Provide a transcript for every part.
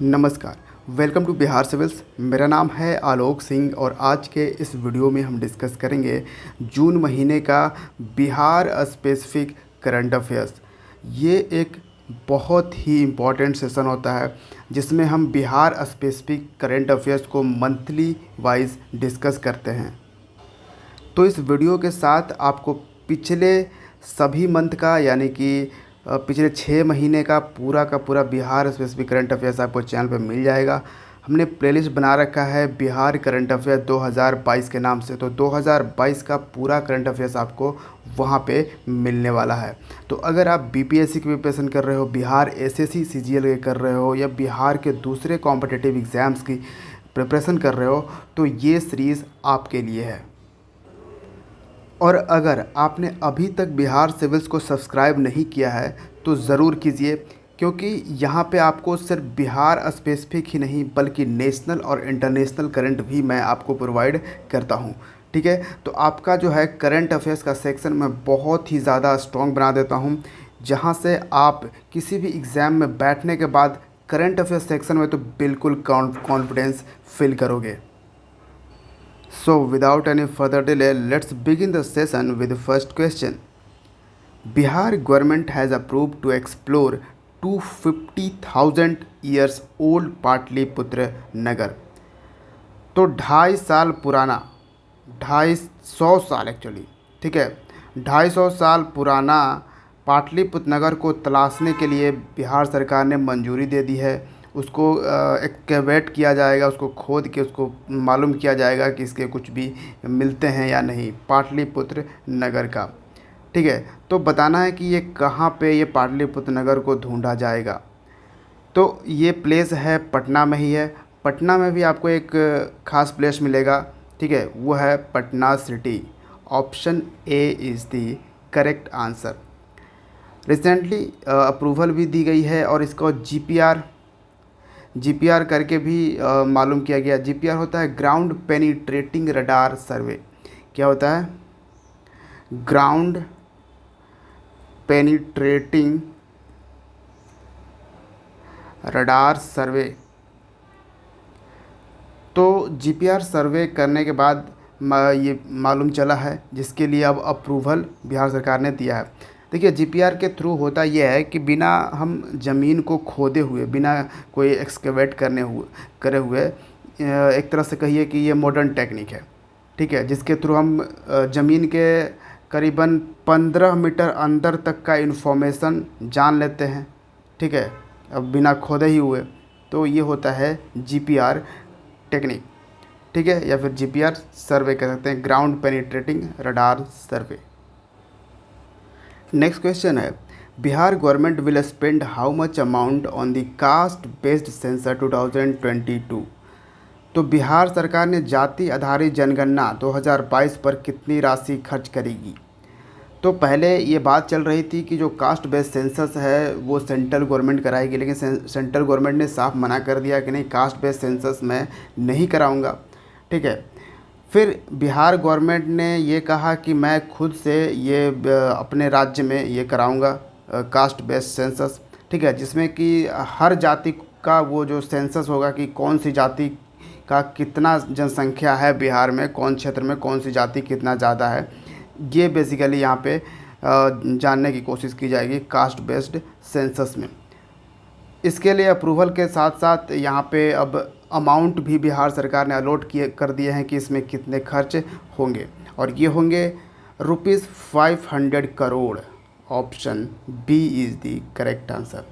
नमस्कार। Welcome to Bihar civils. मेरा नाम है आलोक सिंह और आज के इस वीडियो में हम डिस्कस करेंगे जून महीने का बिहार स्पेसिफिक करंट अफेयर्स। ये एक बहुत ही इम्पॉर्टेंट सेशन होता है जिसमें हम बिहार स्पेसिफिक करंट अफेयर्स को मंथली वाइज डिस्कस करते हैं। तो इस वीडियो के साथ आपको पिछले सभी मंथ का यानी कि पिछले 6 महीने का पूरा बिहार स्पेसिफिक करंट अफेयर्स आपको चैनल पे मिल जाएगा। हमने प्लेलिस्ट बना रखा है बिहार करंट अफेयर 2022 के नाम से। तो 2022 का पूरा करंट अफेयर्स आपको वहाँ पे मिलने वाला है। तो अगर आप बीपीएससी की प्रिपरेशन कर रहे हो, बिहार एसएससी सीजीएल कर रहे हो या बिहार के दूसरे कॉम्पिटिटिव एग्ज़ाम्स की प्रिपरेशन कर रहे हो तो ये सीरीज़ आपके लिए है। और अगर आपने अभी तक बिहार सिविल्स को सब्सक्राइब नहीं किया है तो ज़रूर कीजिए, क्योंकि यहाँ पे आपको सिर्फ बिहार स्पेसिफिक ही नहीं बल्कि नेशनल और इंटरनेशनल करंट भी मैं आपको प्रोवाइड करता हूँ। ठीक है, तो आपका जो है करंट अफेयर्स का सेक्शन मैं बहुत ही ज़्यादा स्ट्रॉन्ग बना देता हूँ, जहाँ से आप किसी भी एग्ज़ाम में बैठने के बाद करंट अफेयर्स सेक्शन में तो बिल्कुल कॉन्फिडेंस फील करोगे। So without any further delay, let's begin the session with the first question. Bihar government has approved to explore 250,000 years old Pataliputra नगर। तो 250 साल पुराना, 250 साल एक्चुअली, ठीक है, 250 साल पुराना पाटलिपुत्र नगर को तलाशने के लिए बिहार सरकार ने मंजूरी दे दी है। उसको एक्सकेवेट किया जाएगा, उसको खोद के उसको मालूम किया जाएगा कि इसके कुछ भी मिलते हैं या नहीं पाटलिपुत्र नगर का। ठीक है, तो बताना है कि ये कहाँ पे ये पाटलिपुत्र नगर को ढूंढा जाएगा। तो ये प्लेस है पटना में ही है। पटना में भी आपको एक ख़ास प्लेस मिलेगा, ठीक है, वो है Patna city. Option A is the correct answer. Recently approval भी दी गई है और इसको जीपीआर करके भी मालूम किया गया। जीपीआर होता है ग्राउंड पेनिट्रेटिंग रडार सर्वे। क्या होता है? ग्राउंड पेनिट्रेटिंग रडार सर्वे। तो जीपीआर सर्वे करने के बाद ये मालूम चला है, जिसके लिए अब अप्रूवल बिहार सरकार ने दिया है। देखिए, जीपीआर के थ्रू होता यह है कि बिना हम ज़मीन को खोदे हुए, बिना कोई एक्सकेवेट करे हुए, एक तरह से कहिए कि ये मॉडर्न टेक्निक है, ठीक है, जिसके थ्रू हम ज़मीन के करीबन 15 मीटर अंदर तक का इन्फॉर्मेशन जान लेते हैं। ठीक है, अब बिना खोदे ही हुए। तो ये होता है जीपीआर टेक्निक, ठीक है, या फिर जीपीआर सर्वे कह सकते हैं, ग्राउंड पेनिट्रेटिंग रडार सर्वे। नेक्स्ट क्वेश्चन है, Bihar government will spend how much amount on the caste based sensor 2022। तो बिहार सरकार ने जाति आधारित जनगणना 2022 पर कितनी राशि खर्च करेगी? तो पहले ये बात चल रही थी कि जो कास्ट बेस्ड सेंसस है वो सेंट्रल गवर्नमेंट कराएगी, लेकिन सेंट्रल गवर्नमेंट ने साफ मना कर दिया कि नहीं, कास्ट बेस्ड सेंसस मैं नहीं कराऊंगा। ठीक है, फिर बिहार गवर्नमेंट ने ये कहा कि मैं खुद से ये अपने राज्य में ये कराऊंगा कास्ट बेस्ड सेंसस, ठीक है, जिसमें कि हर जाति का वो जो सेंसस होगा कि कौन सी जाति का कितना जनसंख्या है बिहार में, कौन क्षेत्र में कौन सी जाति कितना ज़्यादा है, ये बेसिकली यहाँ पे जानने की कोशिश की जाएगी कास्ट बेस्ड सेंसस में। इसके लिए अप्रूवल के साथ साथ यहाँ पे अब अमाउंट भी बिहार सरकार ने अलॉट कर दिए हैं कि इसमें कितने खर्च होंगे, और ये होंगे ₹500 crore. Option B is the correct answer.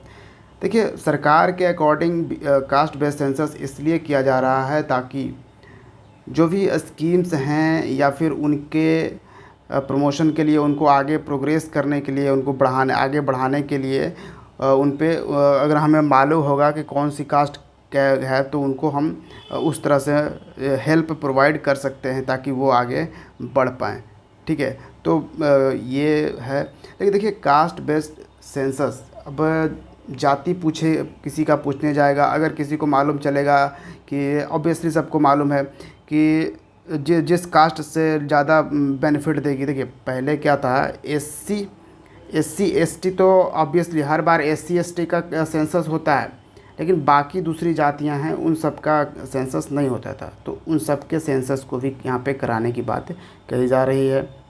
देखिए, सरकार के अकॉर्डिंग कास्ट बेस्ड सेंसस इसलिए किया जा रहा है ताकि जो भी स्कीम्स हैं या फिर उनके प्रमोशन के लिए, उनको आगे प्रोग्रेस करने के लिए, उनको आगे बढ़ाने के लिए उन पे अगर हमें मालूम होगा कि कौन सी कास्ट क्या है तो उनको हम उस तरह से हेल्प प्रोवाइड कर सकते हैं ताकि वो आगे बढ़ पाएँ। ठीक है, तो ये है। लेकिन देखिए, कास्ट बेस्ड सेंसस अब जाति किसी का पूछने जाएगा, अगर किसी को मालूम चलेगा कि ऑब्वियसली सबको मालूम है कि जिस कास्ट से ज़्यादा बेनिफिट देगी। देखिए, पहले क्या था, एससी एसटी, तो ऑब्वियसली हर बार एससी एसटी का सेंसस होता है, लेकिन बाकी दूसरी जातियां हैं उन सब का सेंसस नहीं होता था, तो उन सब के सेंसस को भी यहाँ पे कराने की बात कही जा रही है।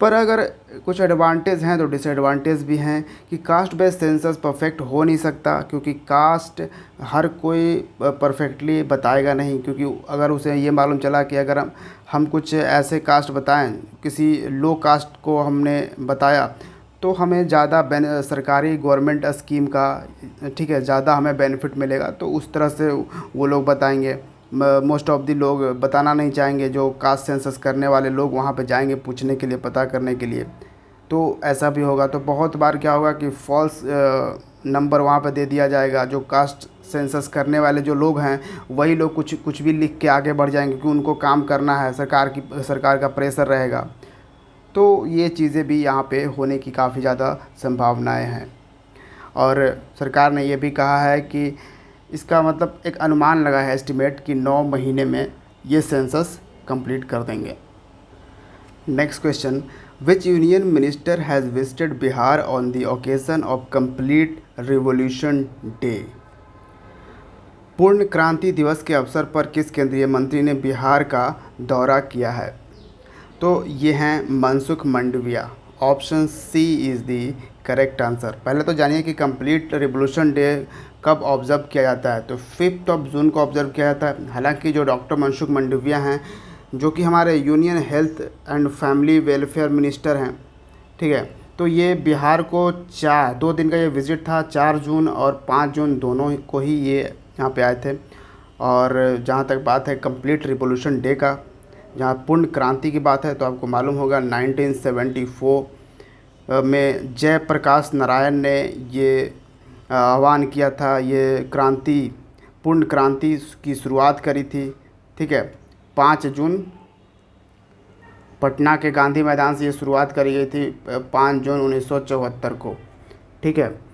पर अगर कुछ एडवांटेज हैं तो डिसएडवांटेज भी हैं कि कास्ट बेस्ड सेंसस परफेक्ट हो नहीं सकता, क्योंकि कास्ट हर कोई परफेक्टली बताएगा नहीं, क्योंकि अगर उसे ये मालूम चला कि अगर हम कुछ ऐसे कास्ट बताएं, किसी लो कास्ट को हमने बताया, तो हमें ज़्यादा सरकारी गवर्नमेंट स्कीम का, ठीक है, ज़्यादा हमें बेनिफिट मिलेगा, तो उस तरह से वो लोग बताएंगे। मोस्ट ऑफ दी लोग बताना नहीं चाहेंगे, जो कास्ट सेंसस करने वाले लोग वहाँ पे जाएंगे पूछने के लिए, पता करने के लिए, तो ऐसा भी होगा। तो बहुत बार क्या होगा कि फॉल्स नंबर वहाँ पे दे दिया जाएगा। जो कास्ट सेंसस करने वाले जो लोग हैं वही लोग कुछ कुछ भी लिख के आगे बढ़ जाएंगे, क्योंकि उनको काम करना है, सरकार का प्रेशर रहेगा। तो ये चीज़ें भी यहाँ पे होने की काफ़ी ज़्यादा संभावनाएं हैं। और सरकार ने ये भी कहा है कि इसका मतलब एक अनुमान लगा है, एस्टिमेट, कि 9 महीने में ये सेंसस कंप्लीट कर देंगे। Next question, which union minister has visited Bihar on the occasion of complete revolution day? पूर्ण क्रांति दिवस के अवसर पर किस केंद्रीय मंत्री ने बिहार का दौरा किया है? तो ये हैं Mansukh Mandaviya. Option C is the correct answer. पहले तो जानिए कि कंप्लीट रिवॉल्यूशन डे कब ऑब्ज़र्व किया जाता है। तो 5 जून को ऑब्ज़र्व किया जाता है। हालांकि जो डॉक्टर मनसुख मंडाविया हैं, जो कि हमारे union health and family welfare minister हैं, ठीक है, तो ये बिहार को 2 दिन का ये विज़िट था। 4 जून और 5 जून दोनों को ही ये यहाँ पे आए थे। और जहाँ तक बात है कंप्लीट रिवॉल्यूशन डे का, जहाँ पूर्ण क्रांति की बात है, तो आपको मालूम होगा 1974 में जयप्रकाश नारायण ने ये आह्वान किया था। ये क्रांति, पूर्ण क्रांति की शुरुआत करी थी, ठीक है। 5 जून पटना के गांधी मैदान से ये शुरुआत करी गई थी, 5 जून 1974 को, ठीक है।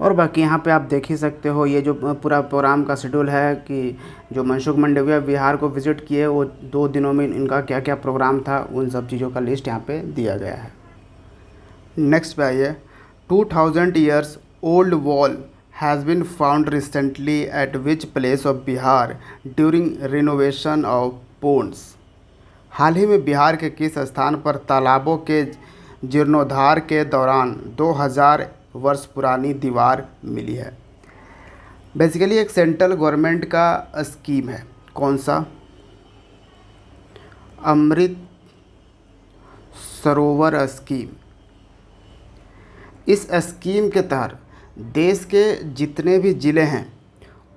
और बाकी यहाँ पे आप देख ही सकते हो, ये जो पूरा प्रोग्राम का शेड्यूल है कि जो मनसुख मंडाविया बिहार को विज़िट किए, वो 2 दिनों में इनका क्या क्या प्रोग्राम था, उन सब चीज़ों का लिस्ट यहाँ पे दिया गया है। नेक्स्ट पे आइए, 2000 years old wall has been found recently at which place of Bihar during renovation of ponds? हाल ही में बिहार के किस स्थान पर तालाबों के जीर्णोद्धार के दौरान 2000 वर्ष पुरानी दीवार मिली है? बेसिकली एक सेंट्रल गवर्नमेंट का स्कीम है। कौन सा? अमृत सरोवर स्कीम। इस स्कीम के तहत देश के जितने भी ज़िले हैं,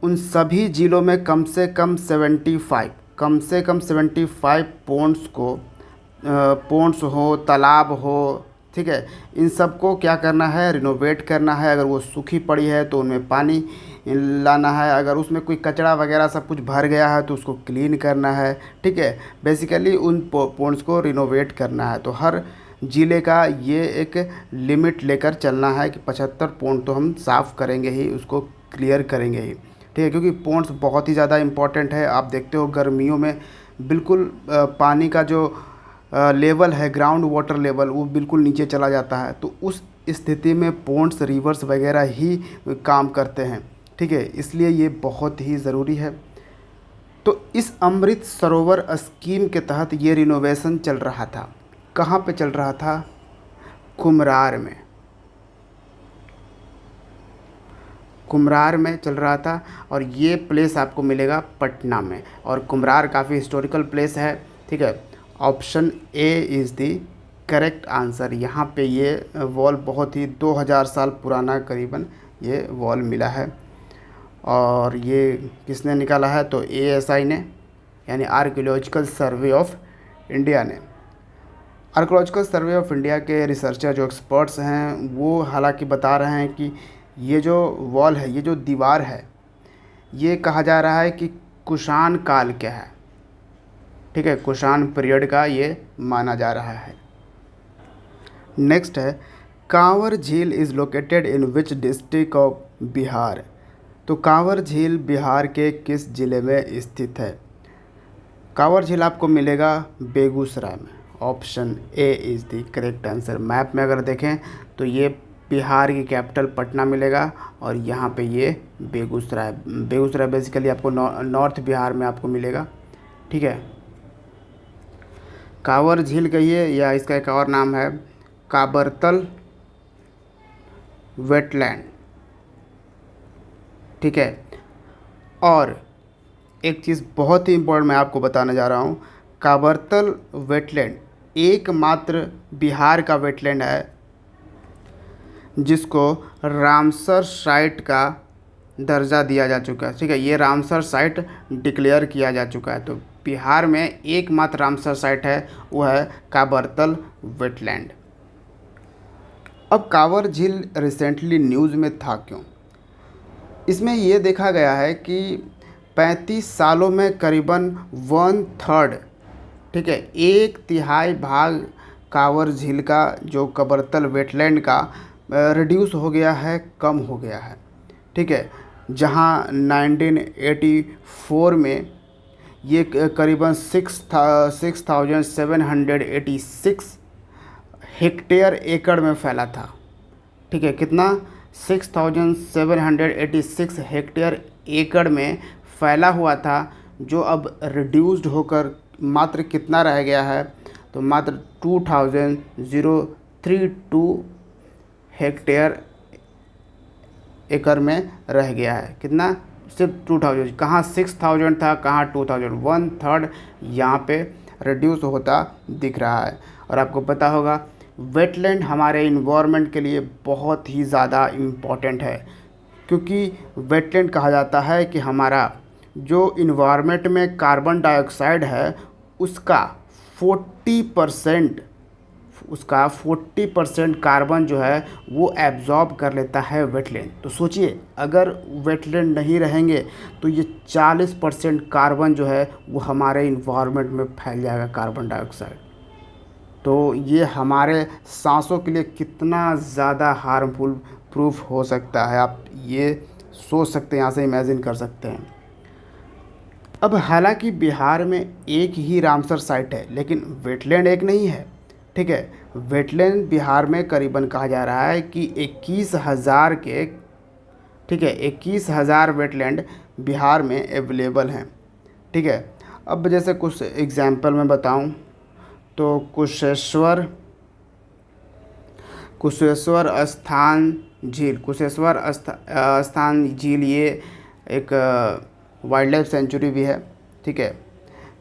उन सभी ज़िलों में कम से कम 75 पोन्ड्स हो, तालाब हो, ठीक है, इन सब को क्या करना है, रिनोवेट करना है। अगर वो सूखी पड़ी है तो उनमें पानी लाना है, अगर उसमें कोई कचरा वगैरह सब कुछ भर गया है तो उसको क्लीन करना है, ठीक है। बेसिकली उन पोन्ड्स को रिनोवेट करना है। तो हर ज़िले का ये एक लिमिट लेकर चलना है कि 75 पोन्ड तो हम साफ़ करेंगे ही, उसको क्लियर करेंगे ही, ठीक है। क्योंकि पोन्ड्स बहुत ही ज़्यादा इम्पॉर्टेंट है। आप देखते हो गर्मियों में बिल्कुल पानी का जो लेवल है, ग्राउंड वाटर लेवल, वो बिल्कुल नीचे चला जाता है। तो उस स्थिति में पोन्ड्स, रिवर्स वगैरह ही काम करते हैं, ठीक है। इसलिए ये बहुत ही ज़रूरी है। तो इस अमृत सरोवर स्कीम के तहत ये रिनोवेशन चल रहा था। कहाँ पे चल रहा था? कुम्हरार में। कुम्हरार में चल रहा था, और ये प्लेस आपको मिलेगा पटना में। और कुम्हरार काफ़ी हिस्टोरिकल प्लेस है, ठीक है। Option A is the correct answer. यहाँ पे ये वॉल बहुत ही 2000 साल पुराना करीबन ये वॉल मिला है। और ये किसने निकाला है? तो ASI ने, यानी आर्कियोलॉजिकल सर्वे ऑफ इंडिया ने। आर्कियोलॉजिकल सर्वे ऑफ इंडिया के रिसर्चर जो एक्सपर्ट्स हैं, वो हालांकि बता रहे हैं कि ये जो वॉल है, ये जो दीवार है, ये कहा जा रहा है कि कुषाण काल का है, ठीक है। कुषाण पीरियड का ये माना जा रहा है। नेक्स्ट है, कांवर झील is located in which district of Bihar? तो कांवर झील बिहार के किस ज़िले में स्थित है? कांवर झील आपको मिलेगा बेगूसराय में। Option A is the correct answer. Map में अगर देखें तो ये बिहार की कैपिटल पटना मिलेगा और यहाँ पे ये बेगूसराय बेसिकली आपको नॉर्थ बिहार में आपको मिलेगा। ठीक है, कांवर झील कहिए या इसका एक और नाम है काबरतल वेटलैंड। ठीक है, और एक चीज़ बहुत ही इम्पोर्टेंट मैं आपको बताने जा रहा हूँ, काबरतल वेटलैंड एकमात्र बिहार का वेटलैंड है जिसको रामसर साइट का दर्जा दिया जा चुका है। ठीक है, ये रामसर साइट डिक्लेयर किया जा चुका है। तो बिहार में एकमात्र रामसर साइट है, वो है काबरतल वेटलैंड। अब कांवर झील रिसेंटली न्यूज़ में था क्यों? इसमें ये देखा गया है कि 35 सालों में करीबन 1/3, ठीक है, 1/3 भाग कांवर झील का जो काबरतल वेटलैंड का रिड्यूस हो गया है, कम हो गया है। ठीक है, जहां 1984 में ये करीबन 6786 हेक्टेयर एकड़ में फैला था। ठीक है, कितना? 6786 हेक्टेयर एकड़ में फैला हुआ था, जो अब रिड्यूस्ड होकर मात्र कितना रह गया है? तो मात्र 2032 हेक्टेयर एकड़ में रह गया है। कितना? सिर्फ 2000। कहाँ 6000 था, कहाँ 2000। 1/3 यहाँ पे रिड्यूस होता दिख रहा है। और आपको पता होगा वेटलैंड हमारे इन्वायरमेंट के लिए बहुत ही ज़्यादा इम्पॉर्टेंट है, क्योंकि वेटलैंड कहा जाता है कि हमारा जो इन्वायरमेंट में कार्बन डाइऑक्साइड है उसका 40% कार्बन जो है वो एब्जॉर्ब कर लेता है वेटलैंड। तो सोचिए, अगर वेटलैंड नहीं रहेंगे तो ये 40% कार्बन जो है वो हमारे इन्वायरमेंट में फैल जाएगा, कार्बन डाइऑक्साइड। तो ये हमारे सांसों के लिए कितना ज़्यादा हार्मफुल प्रूफ हो सकता है, आप ये सोच सकते हैं, यहाँ से इमेजिन कर सकते हैं। अब हालांकि बिहार में एक ही रामसर साइट है, लेकिन वेटलैंड एक नहीं है। ठीक है, वेटलैंड बिहार में करीबन कहा जा रहा है कि 21,000 के, ठीक है, 21,000 वेटलैंड बिहार में अवेलेबल हैं। ठीक है, अब जैसे कुछ एग्जाम्पल मैं बताऊं तो कुशेश्वर स्थान झील ये एक वाइल्ड लाइफ सेंचुरी भी है। ठीक है,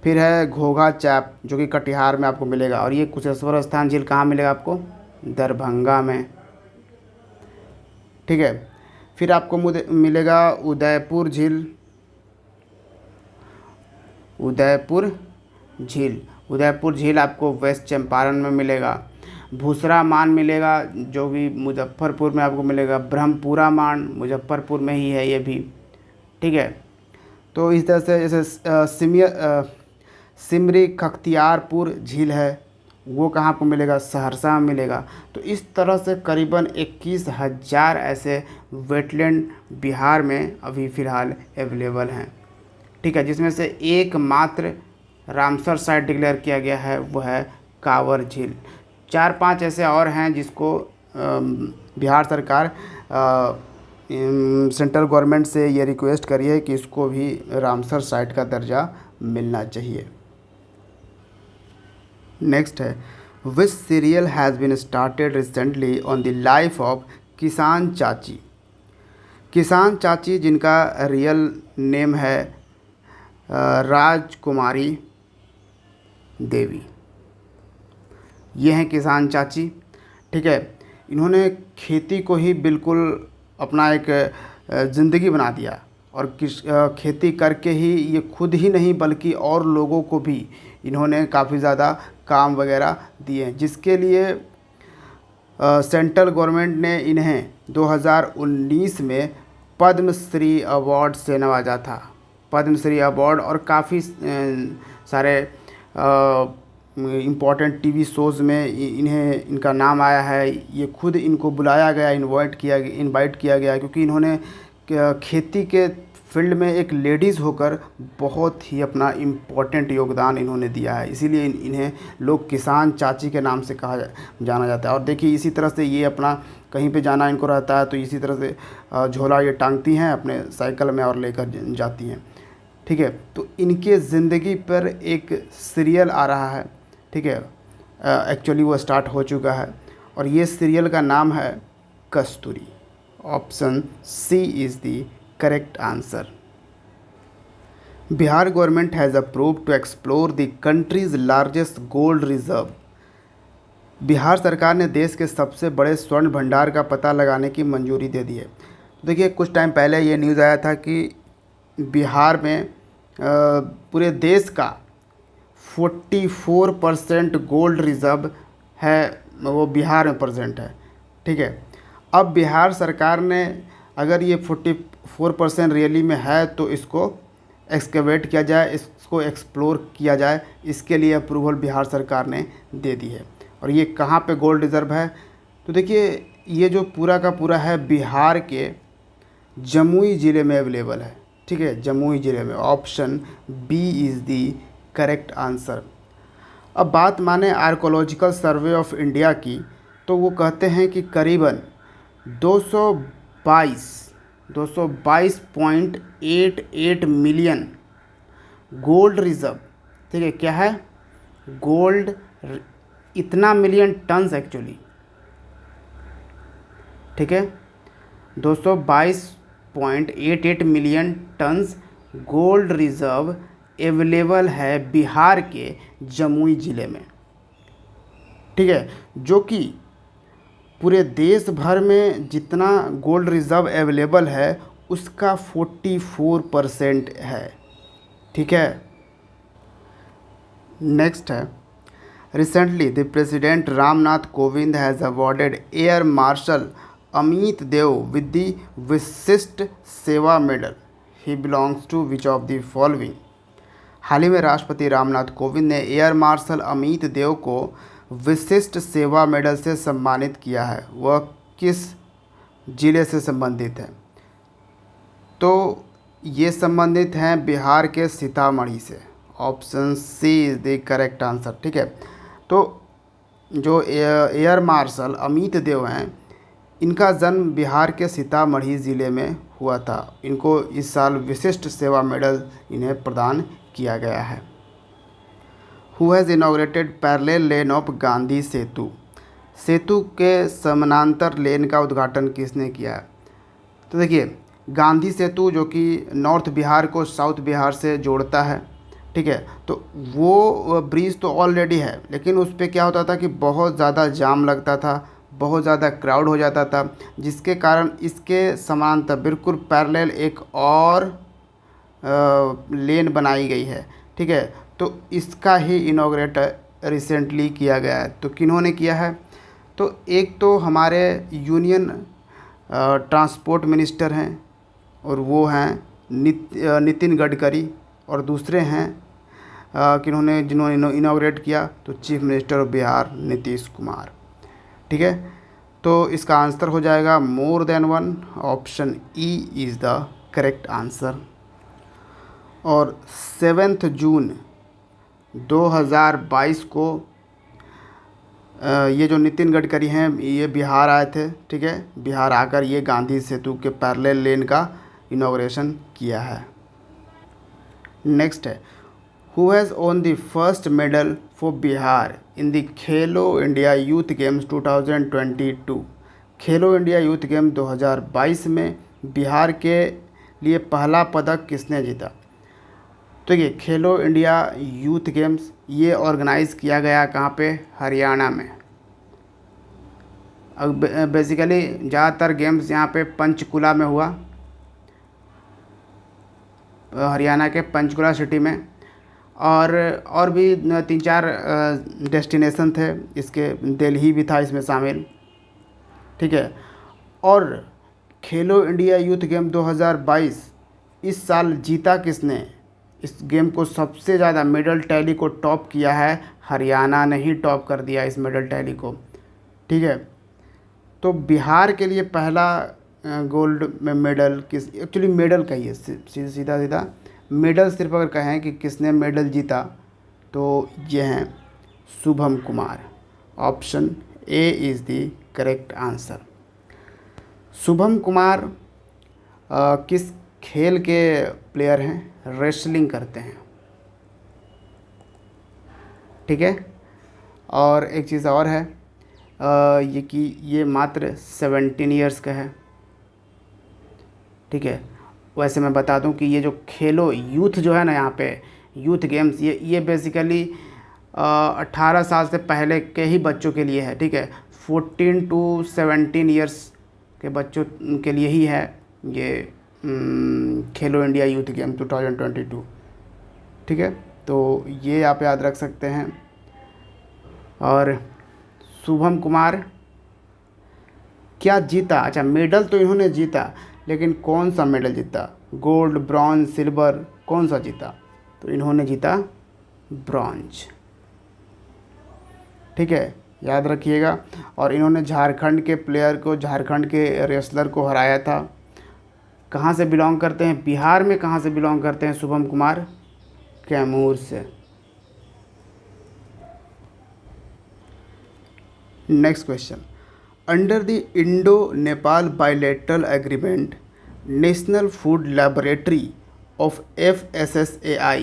फिर है घोघा चैप जो कि कटिहार में आपको मिलेगा, और ये कुशेश्वर स्थान झील कहाँ मिलेगा आपको? दरभंगा में। ठीक है, फिर आपको मिलेगा उदयपुर झील आपको वेस्ट चंपारण में मिलेगा। भूसरा मान मिलेगा जो भी मुजफ्फरपुर में आपको मिलेगा। ब्रह्मपुरा मान मुजफ्फरपुर में ही है ये भी। ठीक है, तो इस तरह से जैसे सिमरी खख्तियारपुर झील है, वो कहाँ पर मिलेगा? सहरसा में मिलेगा। तो इस तरह से करीबन 21,000 ऐसे वेटलैंड बिहार में अभी फ़िलहाल अवेलेबल हैं। ठीक है, जिसमें से एकमात्र रामसर साइट डिक्लेयर किया गया है वो है कांवर झील। 4-5 ऐसे और हैं जिसको बिहार सरकार सेंट्रल गवर्नमेंट से ये रिक्वेस्ट करी है कि इसको भी रामसर साइट का दर्जा मिलना चाहिए। नेक्स्ट है, which serial has been started recently on the life of Kisan Chachi. किसान चाची जिनका रियल नेम है राजकुमारी देवी, ये हैं किसान चाची। ठीक है, इन्होंने खेती को ही बिल्कुल अपना एक ज़िंदगी बना दिया, और खेती करके ही ये खुद ही नहीं बल्कि और लोगों को भी इन्होंने काफ़ी ज़्यादा काम वगैरह दिए हैं, जिसके लिए सेंट्रल गवर्नमेंट ने इन्हें 2019 में पद्मश्री अवार्ड से नवाजा था। पद्मश्री अवार्ड और काफ़ी सारे इम्पॉर्टेंट टीवी शोज़ में इनका नाम आया है। ये खुद इनको बुलाया गया, इनवाइट किया गया क्योंकि इन्होंने खेती के फील्ड में एक लेडीज़ होकर बहुत ही अपना इम्पोर्टेंट योगदान इन्होंने दिया है, इसीलिए इन्हें लोग किसान चाची के नाम से जाना जाता है। और देखिए इसी तरह से ये अपना कहीं पे जाना इनको रहता है तो इसी तरह से झोला ये टांगती हैं अपने साइकिल में और लेकर जाती हैं। ठीक है, तो इनके ज़िंदगी पर एक सीरियल आ रहा है। ठीक है, एक्चुअली वो स्टार्ट हो चुका है और ये सीरियल का नाम है Kasturi. Option C is the correct answer. Bihar government has approved to explore the country's largest gold reserve. Bihar सरकार ने देश के सबसे बड़े स्वर्ण भंडार का पता लगाने की मंजूरी दे दी है। देखिए कुछ टाइम पहले ये न्यूज़ आया था कि बिहार में पूरे देश का 44% गोल्ड रिज़र्व है, वो बिहार में प्रेजेंट है। ठीक है, अब बिहार सरकार ने अगर ये 44% रियली में है तो इसको एक्सकेवेट किया जाए, इसको एक्सप्लोर किया जाए, इसके लिए अप्रूवल बिहार सरकार ने दे दी है। और ये कहाँ पे गोल्ड रिज़र्व है, तो देखिए ये जो पूरा का पूरा है बिहार के जमुई ज़िले में अवेलेबल है। ठीक है, जमुई ज़िले में। Option B is the correct answer. अब बात माने आर्कोलॉजिकल सर्वे ऑफ इंडिया की, तो वो कहते हैं कि करीबन 222.88 मिलियन गोल्ड रिज़र्व। ठीक है, क्या है गोल्ड, इतना मिलियन टन्स एक्चुअली। ठीक है, 222.88 million turns gold reserve available है बिहार के जमुई ज़िले में। ठीक है, जो कि पूरे देश भर में जितना गोल्ड रिज़र्व अवेलेबल है उसका 44% है। ठीक है, नेक्स्ट है, recently the president Ramnath Kovind has awarded air marshal Amit Dev with the Vishisht Seva medal. He belongs to which of the following. हाल ही में राष्ट्रपति रामनाथ कोविंद ने एयर मार्शल अमित देव को विशिष्ट सेवा मेडल से सम्मानित किया है। वह किस ज़िले से संबंधित है, तो ये संबंधित हैं बिहार के सीतामढ़ी से। Option C is the correct answer. ठीक है, तो जो एयर मार्शल अमित देव हैं इनका जन्म बिहार के सीतामढ़ी ज़िले में हुआ था। इनको इस साल विशिष्ट सेवा मेडल इन्हें प्रदान किया गया है। Who has inaugurated parallel lane of Gandhi Setu. सेतु के समानांतर लेन का उद्घाटन किसने किया है, तो देखिए गांधी सेतु जो कि नॉर्थ बिहार को साउथ बिहार से जोड़ता है। ठीक है, तो वो ब्रिज तो ऑलरेडी है, लेकिन उस पर क्या होता था कि बहुत ज़्यादा जाम लगता था, बहुत ज़्यादा क्राउड हो जाता था, जिसके कारण इसके समानांतर बिल्कुल पैरेलल एक और लेन बनाई गई है। ठीक है, तो इसका ही इनॉग्रेट रिसेंटली किया गया है। तो किन्होंने किया है, तो एक तो हमारे यूनियन ट्रांसपोर्ट मिनिस्टर हैं और वो हैं नितिन गडकरी, और दूसरे हैं जिन्होंने इनॉग्रेट किया तो chief minister of Bihar Nitish Kumar. ठीक है, तो इसका आंसर हो जाएगा more than one. Option E is the correct answer. और 7 जून 2022 को ये जो नितिन गडकरी हैं ये बिहार आए थे। ठीक है, बिहार आकर ये गांधी सेतु के पैरेलल लेन का इनॉग्रेशन किया है। नेक्स्ट है, who has won the first medal for Bihar in the Khelo India youth games 2022। Khelo India youth game 2022 में बिहार के लिए पहला पदक किसने जीता। तो ये खेलो इंडिया यूथ गेम्स ये ऑर्गेनाइज़ किया गया कहाँ पे, हरियाणा में। अब बेसिकली ज़्यादातर गेम्स यहाँ पे पंचकुला में हुआ, हरियाणा के पंचकुला सिटी में। और भी 3-4 डेस्टिनेशन थे इसके, दिल्ली भी था इसमें शामिल। ठीक है, और खेलो इंडिया यूथ गेम 2022 इस साल जीता किसने। इस गेम को सबसे ज़्यादा मेडल टैली को टॉप किया है हरियाणा ने ही टॉप कर दिया इस मेडल टैली को। ठीक है, तो बिहार के लिए पहला गोल्ड में मेडल किस, एक्चुअली मेडल कहिए, सीधा सीधा मेडल सिर्फ अगर कहें कि किसने मेडल जीता तो ये हैं Shubham Kumar. Option A is the correct answer. Shubham Kumar किस खेल के प्लेयर हैं? रेसलिंग करते हैं, ठीक है। और एक चीज़ और है ये कि ये मात्र 17 इयर्स का है, ठीक है। वैसे मैं बता दूं कि ये जो खेलो यूथ जो है ना, यहाँ पे यूथ गेम्स, ये बेसिकली 18 साल से पहले के ही बच्चों के लिए है, ठीक है। 14 टू 17 इयर्स के बच्चों के लिए ही है ये खेलो इंडिया यूथ गेम 2022, ठीक है। तो ये आप याद रख सकते हैं। और शुभम कुमार क्या जीता? अच्छा, मेडल तो इन्होंने जीता, लेकिन कौन सा मेडल जीता? गोल्ड, ब्रॉन्ज, सिल्वर, कौन सा जीता? तो इन्होंने जीता ब्रॉन्ज, ठीक है, याद रखिएगा। और इन्होंने झारखंड के प्लेयर को, झारखंड के रेसलर को हराया था। कहाँ से बिलोंग करते हैं? बिहार में कहाँ से बिलोंग करते हैं शुभम कुमार? कैमूर से। Next question, under the Indo Nepal bilateral agreement, national food laboratory of FSSAI,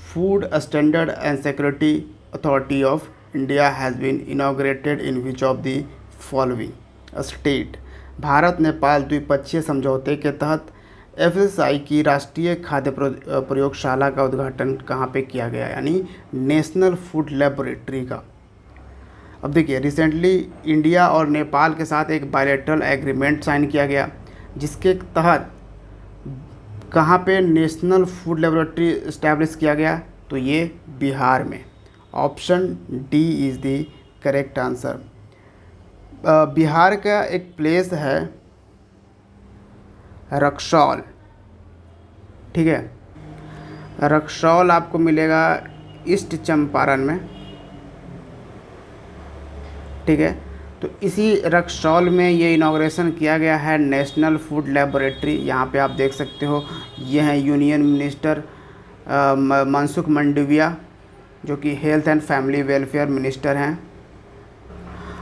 food standard and security authority of India has been inaugurated in which of the following state? Bharat Nepal द्विपक्षीय समझौते के तहत FSSAI की राष्ट्रीय खाद्य प्रयोगशाला का उद्घाटन कहाँ पे किया गया, यानी नेशनल फूड लैबोरेटरी का? अब देखिए, रिसेंटली इंडिया और नेपाल के साथ एक बायलैटरल एग्रीमेंट साइन किया गया, जिसके तहत कहाँ पे नेशनल फूड लेबोरेटरी इस्टेब्लिश किया गया? तो ये बिहार में। Option D is the correct answer. Bihar का एक प्लेस है रक्सौल, ठीक है। रक्सौल आपको मिलेगा ईस्ट चंपारण में, ठीक है। तो इसी रक्सौल में ये इनॉग्रेशन किया गया है नेशनल फूड लेबोरेटरी। यहाँ पे आप देख सकते हो, ये हैं यूनियन मिनिस्टर मनसुख मंडाविया, जो कि health and family welfare minister हैं।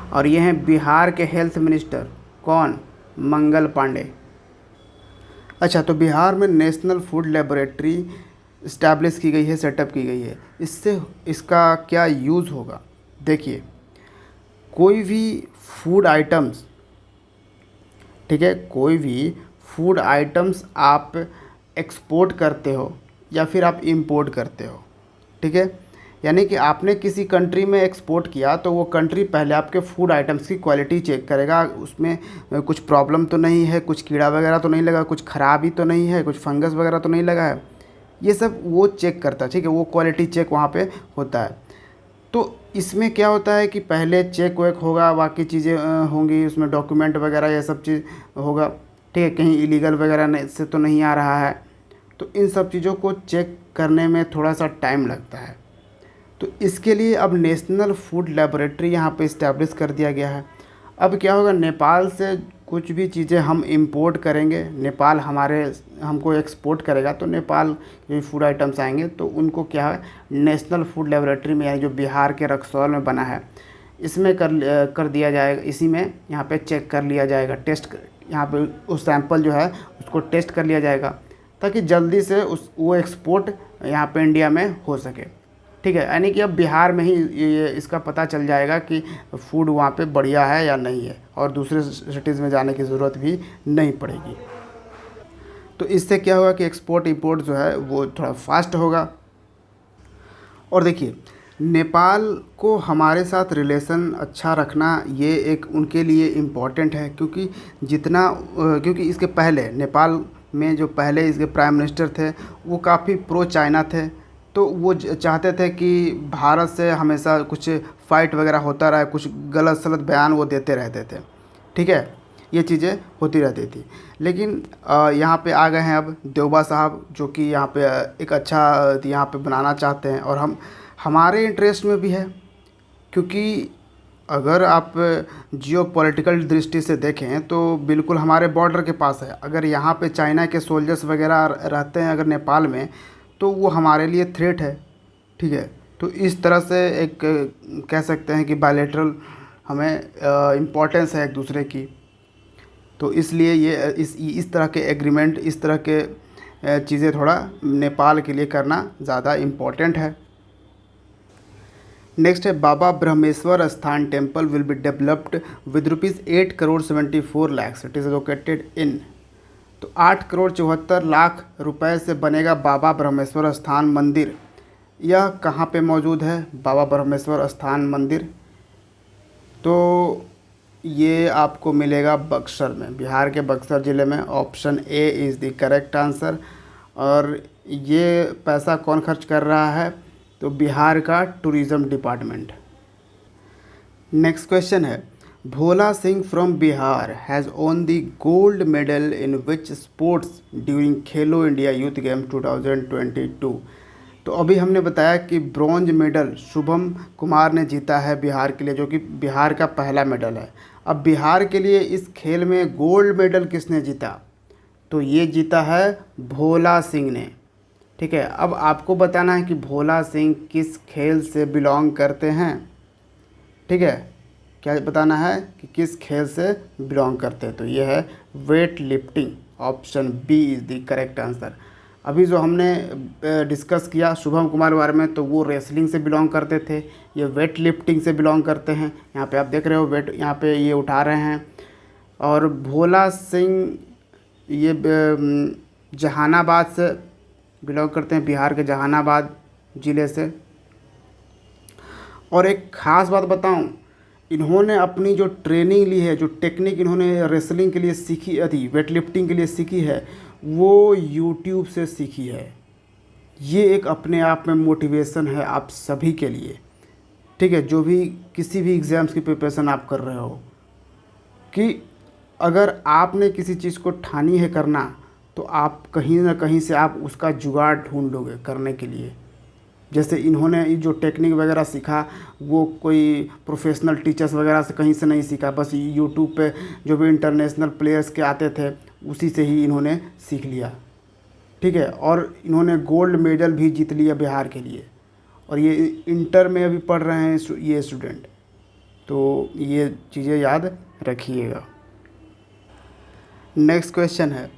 और ये हैं बिहार के हेल्थ मिनिस्टर, कौन? मंगल पांडे। अच्छा, तो बिहार में नेशनल फूड लेबोरेटरी इस्टेब्लिश की गई है, सेटअप की गई है। इससे इसका क्या यूज़ होगा? देखिए, कोई भी फूड आइटम्स, ठीक है, कोई भी फूड आइटम्स आप एक्सपोर्ट करते हो या फिर आप इंपोर्ट करते हो, ठीक है, यानी कि आपने किसी कंट्री में एक्सपोर्ट किया तो वो कंट्री पहले आपके फूड आइटम्स की क्वालिटी चेक करेगा, उसमें कुछ प्रॉब्लम तो नहीं है, कुछ कीड़ा वगैरह तो नहीं लगा, कुछ ख़राबी तो नहीं है, कुछ फंगस वगैरह तो नहीं लगा है, ये सब वो चेक करता है, ठीक है। वो क्वालिटी चेक वहाँ पे होता है। तो इसमें क्या होता है कि पहले चेक वेक होगा, बाकी चीज़ें होंगी, उसमें डॉक्यूमेंट वगैरह ये सब चीज़ होगा, ठीक है, कहीं इलीगल वगैरह से तो नहीं आ रहा है। तो इन सब चीज़ों को चेक करने में थोड़ा सा टाइम लगता है। तो इसके लिए अब नेशनल फूड लेबोरेटरी यहाँ पे इस्टेब्लिश कर दिया गया है। अब क्या होगा, नेपाल से कुछ भी चीज़ें हम इंपोर्ट करेंगे, नेपाल हमको एक्सपोर्ट करेगा, तो नेपाल के फूड आइटम्स आएंगे तो उनको क्या है, नेशनल फूड लेबोरेटरी में, यानी जो बिहार के रक्सौल में बना है, इसमें कर दिया जाएगा। इसी में यहाँ पे चेक कर लिया जाएगा, यहाँ पे उस सैंपल जो है उसको टेस्ट कर लिया जाएगा, ताकि जल्दी से वो एक्सपोर्ट यहाँ पे इंडिया में हो सके, ठीक है। यानी कि अब बिहार में ही ये इसका पता चल जाएगा कि फूड वहाँ पे बढ़िया है या नहीं है, और दूसरे सिटीज़ में जाने की ज़रूरत भी नहीं पड़ेगी। तो इससे क्या होगा कि एक्सपोर्ट इंपोर्ट जो है वो थोड़ा फास्ट होगा। और देखिए, नेपाल को हमारे साथ रिलेशन अच्छा रखना ये एक उनके लिए इम्पॉर्टेंट है, क्योंकि इसके पहले नेपाल में जो पहले इसके प्राइम मिनिस्टर थे वो काफ़ी प्रो चाइना थे। तो वो चाहते थे कि भारत से हमेशा कुछ फ़ाइट वगैरह होता रहे, कुछ गलत सलत बयान वो देते रहते थे, ठीक है, ये चीज़ें होती रहती थी। लेकिन यहाँ पे आ गए हैं अब देवबा साहब, जो कि यहाँ पे एक अच्छा यहाँ पे बनाना चाहते हैं, और हमारे इंटरेस्ट में भी है, क्योंकि अगर आप जियोपॉलिटिकल दृष्टि से देखें तो बिल्कुल हमारे बॉर्डर के पास है। अगर यहाँ पे चाइना के सोल्जर्स वगैरह रहते हैं अगर नेपाल में, तो वो हमारे लिए थ्रेट है। ठीक है, तो इस तरह से एक कह सकते हैं कि बायलैटरल हमें इम्पोर्टेंस है एक दूसरे की। तो इसलिए ये इस तरह के एग्रीमेंट, इस तरह के चीज़ें थोड़ा नेपाल के लिए करना ज़्यादा इम्पोर्टेंट है। नेक्स्ट है बाबा ब्रह्मेश्वर स्थान temple will be developed with ₹8 crore 74 lakh. It is located इन। तो 8 करोड़ 74 लाख रुपए से बनेगा बाबा ब्रह्मेश्वर स्थान मंदिर। यह कहाँ पे मौजूद है बाबा ब्रह्मेश्वर स्थान मंदिर? तो ये आपको मिलेगा बक्सर में, बिहार के बक्सर ज़िले में। Option A is the correct answer. और ये पैसा कौन खर्च कर रहा है? तो बिहार का टूरिज़्म डिपार्टमेंट। नेक्स्ट क्वेश्चन है Bhola Singh from Bihar has won the gold medal in which sports during Khelo India youth game 2022। तो अभी हमने बताया कि ब्रॉन्ज मेडल शुभम कुमार ने जीता है बिहार के लिए, जो कि बिहार का पहला मेडल है। अब बिहार के लिए इस खेल में गोल्ड मेडल किसने जीता? तो ये जीता है भोला सिंह ने। ठीक है, अब आपको बताना है कि भोला सिंह किस खेल से बिलोंग करते हैं। ठीक है, क्या बताना है कि किस खेल से बिलोंग करते हैं? तो ये है weight lifting. Option B is the correct answer. अभी जो हमने डिस्कस किया शुभम कुमार के बारे में, तो वो रेसलिंग से बिलोंग करते थे। ये वेट लिफ्टिंग से बिलोंग करते हैं। यहाँ पे आप देख रहे हो वेट यहाँ पे ये उठा रहे हैं। और भोला सिंह ये जहानाबाद से बिलोंग करते हैं, बिहार के जहानाबाद ज़िले से। और एक ख़ास बात बताऊं, इन्होंने अपनी जो ट्रेनिंग ली है, जो टेक्निक इन्होंने रेसलिंग के लिए सीखी थी, वेट लिफ्टिंग के लिए सीखी है, वो यूट्यूब से सीखी है। ये एक अपने आप में मोटिवेशन है आप सभी के लिए। ठीक है, जो भी किसी भी एग्ज़ाम्स की प्रिपरेशन आप कर रहे हो, कि अगर आपने किसी चीज़ को ठानी है करना, तो आप कहीं ना कहीं से आप उसका जुगाड़ ढूंढ लोगे करने के लिए। जैसे इन्होंने ये जो टेक्निक वगैरह सीखा, वो कोई प्रोफेशनल टीचर्स वगैरह से कहीं से नहीं सीखा, बस यूट्यूब पे जो भी इंटरनेशनल प्लेयर्स के आते थे उसी से ही इन्होंने सीख लिया। ठीक है, और इन्होंने गोल्ड मेडल भी जीत लिया बिहार के लिए। और ये इंटर में अभी पढ़ रहे हैं ये स्टूडेंट। तो ये चीज़ें याद रखिएगा। नेक्स्ट क्वेश्चन है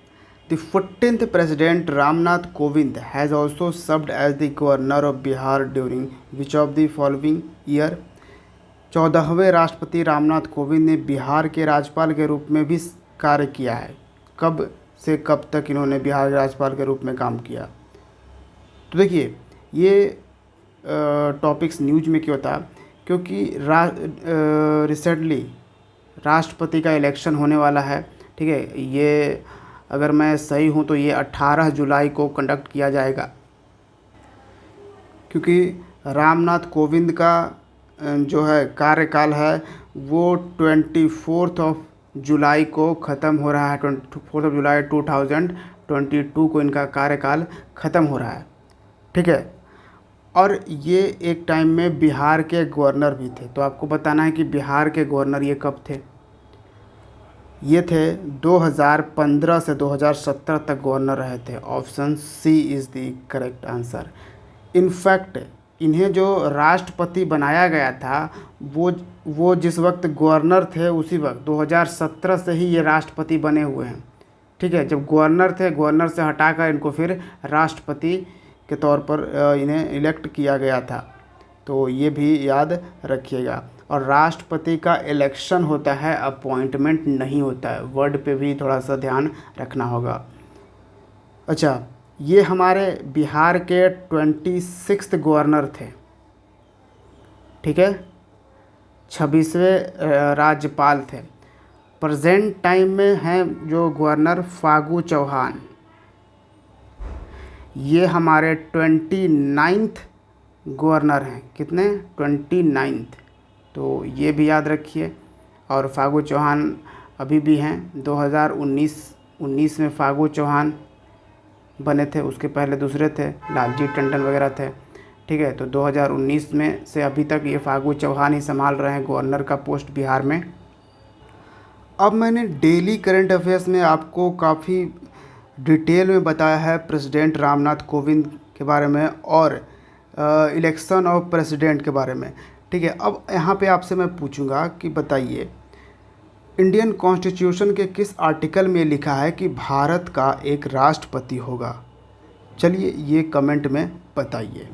The 14th President Ramnath Kovind has also served as the Governor of Bihar during which of the following year? 14वें राष्ट्रपति रामनाथ कोविंद ने बिहार के राज्यपाल के रूप में भी कार्य किया है। कब से कब तक इन्होंने बिहार के राज्यपाल के रूप में काम किया? तो देखिए, ये टॉपिक्स न्यूज में क्यों था? क्योंकि रिसेंटली राष्ट्रपति का इलेक्शन होने वाला है। ठीक है, ये अगर मैं सही हूँ तो ये 18 जुलाई को कंडक्ट किया जाएगा। क्योंकि रामनाथ कोविंद का जो है कार्यकाल है वो 24 जुलाई को ख़त्म हो रहा है। 24 जुलाई 2022 को इनका कार्यकाल ख़त्म हो रहा है। ठीक है, और ये एक टाइम में बिहार के गवर्नर भी थे। तो आपको बताना है कि बिहार के गवर्नर ये कब थे? ये थे 2015 से 2017 तक गवर्नर रहे थे। Option C is the correct answer. In fact इन्हें जो राष्ट्रपति बनाया गया था वो जिस वक्त गवर्नर थे उसी वक्त 2017 से ही ये राष्ट्रपति बने हुए हैं। ठीक है, जब गवर्नर थे, गवर्नर से हटाकर इनको फिर राष्ट्रपति के तौर पर इन्हें इलेक्ट किया गया था। तो ये भी याद रखिएगा। और राष्ट्रपति का इलेक्शन होता है, अपॉइंटमेंट नहीं होता है। वर्ड पे भी थोड़ा सा ध्यान रखना होगा। अच्छा, ये हमारे बिहार के 26 गवर्नर थे। ठीक है, 26वें राज्यपाल थे। प्रेजेंट टाइम में हैं जो गवर्नर फागू चौहान, ये हमारे 29th गवर्नर हैं। कितने? 29th। तो ये भी याद रखिए। और फागू चौहान अभी भी हैं। 2019 में फागू चौहान बने थे, उसके पहले दूसरे थे, लालजी टंडन वगैरह थे। ठीक है। तो 2019 में से अभी तक ये फागू चौहान ही संभाल रहे हैं गवर्नर का पोस्ट बिहार में। अब मैंने डेली करंट अफेयर्स में आपको काफ़ी डिटेल में बताया है प्रेसिडेंट रामनाथ कोविंद के बारे में और इलेक्शन ऑफ प्रेसिडेंट के बारे में, ठीक है। अब यहाँ पे आपसे मैं पूछूंगा कि बताइए इंडियन कॉन्स्टिट्यूशन के किस आर्टिकल में लिखा है कि भारत का एक राष्ट्रपति होगा। चलिए ये कमेंट में बताइए।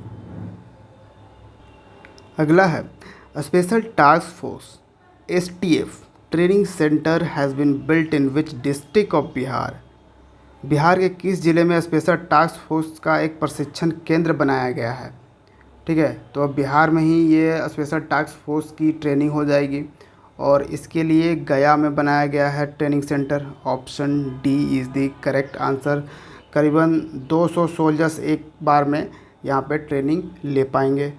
अगला है special task force STF training center has been built in which district of Bihar. Bihar के किस ज़िले में स्पेशल टास्क फोर्स का एक प्रशिक्षण केंद्र बनाया गया है, ठीक है। तो अब बिहार में ही ये स्पेशल टास्क फोर्स की ट्रेनिंग हो जाएगी और इसके लिए गया में बनाया गया है training centre. Option D is the correct answer. करीबन 200 सोल्जर्स एक बार में यहाँ पे ट्रेनिंग ले पाएंगे।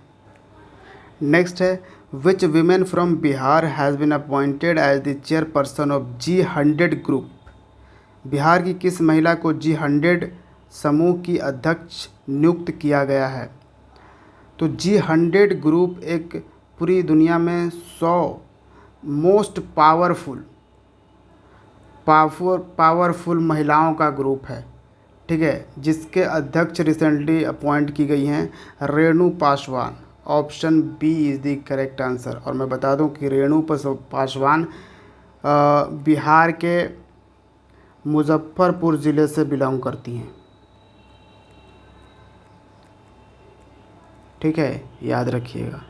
नेक्स्ट है which women from Bihar has been appointed as the chairperson of G100 group. Bihar की किस महिला को G100 समूह की अध्यक्ष नियुक्त किया गया है। तो G100 ग्रुप एक पूरी दुनिया में 100 मोस्ट पावरफुल महिलाओं का ग्रुप है, ठीक है, जिसके अध्यक्ष रिसेंटली अपॉइंट की गई हैं Renu Paswan. Option B is the correct answer. और मैं बता दूं कि रेणु पासवान बिहार के मुजफ्फरपुर ज़िले से बिलोंग करती हैं, ठीक है, याद रखिएगा।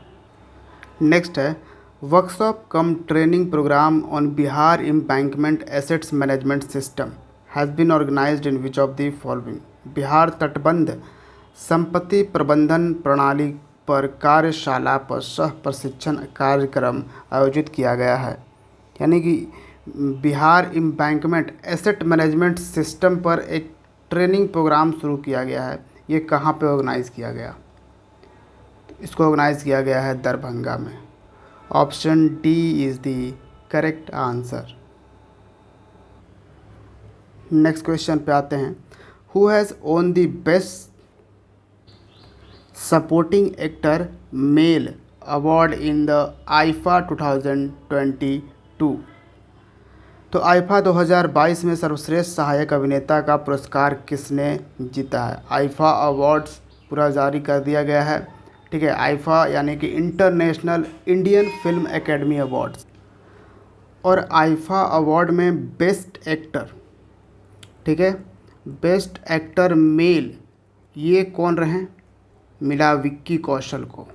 नेक्स्ट है workshop cum training program on Bihar embankment assets management system has been organised in which of the following. Bihar तटबंध संपत्ति प्रबंधन प्रणाली पर कार्यशाला पर सह प्रशिक्षण कार्यक्रम आयोजित किया गया है। यानी कि Bihar embankment asset management system पर एक ट्रेनिंग प्रोग्राम शुरू किया गया है। ये कहाँ पे ऑर्गेनाइज़ किया गया। इसको ऑर्गेनाइज़ किया गया है दरभंगा में। Option D is the correct answer. Next question पे आते हैं। Who has won the best supporting actor male award in the IIFA 2022। तो आईफा 2022 में सर्वश्रेष्ठ सहायक अभिनेता का पुरस्कार किसने जीता है। आईफा अवार्ड्स पूरा जारी कर दिया गया है, ठीक है। आईफा यानी कि international Indian film academy awards. और आईफा अवार्ड में बेस्ट एक्टर, ठीक है, बेस्ट एक्टर मेल ये कौन रहे, मिला विक्की कौशल को।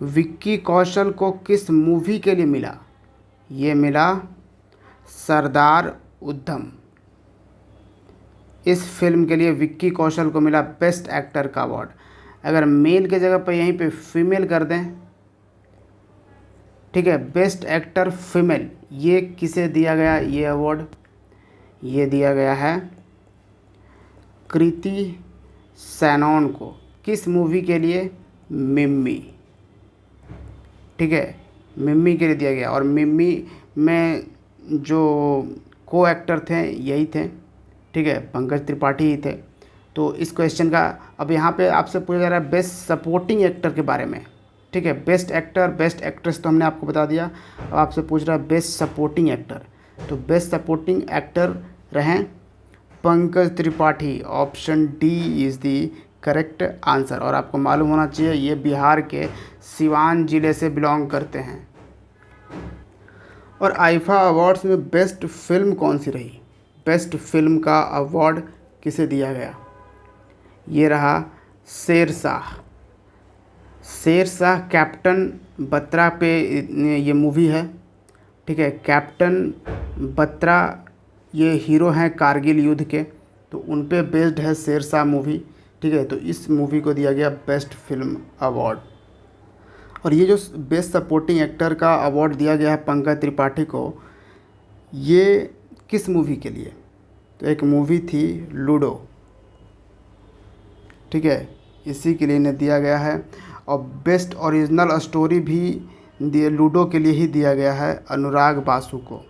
विक्की कौशल को किस मूवी के लिए मिला। ये मिला सरदार उधम। इस फिल्म के लिए विक्की कौशल को मिला बेस्ट एक्टर का अवार्ड। अगर मेल के जगह पर यहीं पे फीमेल कर दें, ठीक है, बेस्ट एक्टर फीमेल, ये किसे दिया गया ये अवार्ड। ये दिया गया है कृति सैनन को। किस मूवी के लिए, मिम्मी, ठीक है, मिम्मी के लिए दिया गया। और मिम्मी में जो को एक्टर थे यही थे, ठीक है, पंकज त्रिपाठी ही थे। तो इस क्वेश्चन का अब यहाँ पे आपसे पूछा जा रहा है बेस्ट सपोर्टिंग एक्टर के बारे में, ठीक है। बेस्ट एक्टर बेस्ट एक्ट्रेस तो हमने आपको बता दिया। अब आपसे पूछ रहा है बेस्ट सपोर्टिंग एक्टर। तो बेस्ट सपोर्टिंग एक्टर रहें Pankaj Tripathi. Option D is the correct answer. और आपको मालूम होना चाहिए ये बिहार के सिवान ज़िले से बिलोंग करते हैं। और आईफा अवार्ड्स में बेस्ट फिल्म कौन सी रही। बेस्ट फिल्म का अवार्ड किसे दिया गया। ये रहा शेरशाह। शेरशाह कैप्टन बत्रा पे ये मूवी है, ठीक है। कैप्टन बत्रा ये हीरो हैं कारगिल युद्ध के, तो उन पे बेस्ड है शेरशाह मूवी, ठीक है। तो इस मूवी को दिया गया बेस्ट फिल्म अवार्ड। और ये जो बेस्ट सपोर्टिंग एक्टर का अवार्ड दिया गया है पंकज त्रिपाठी को, ये किस मूवी के लिए। तो एक मूवी थी लूडो, ठीक है, इसी के लिए इन्हें दिया गया है। और बेस्ट ओरिजिनल स्टोरी भी दिए लूडो के लिए ही दिया गया है अनुराग बासु को।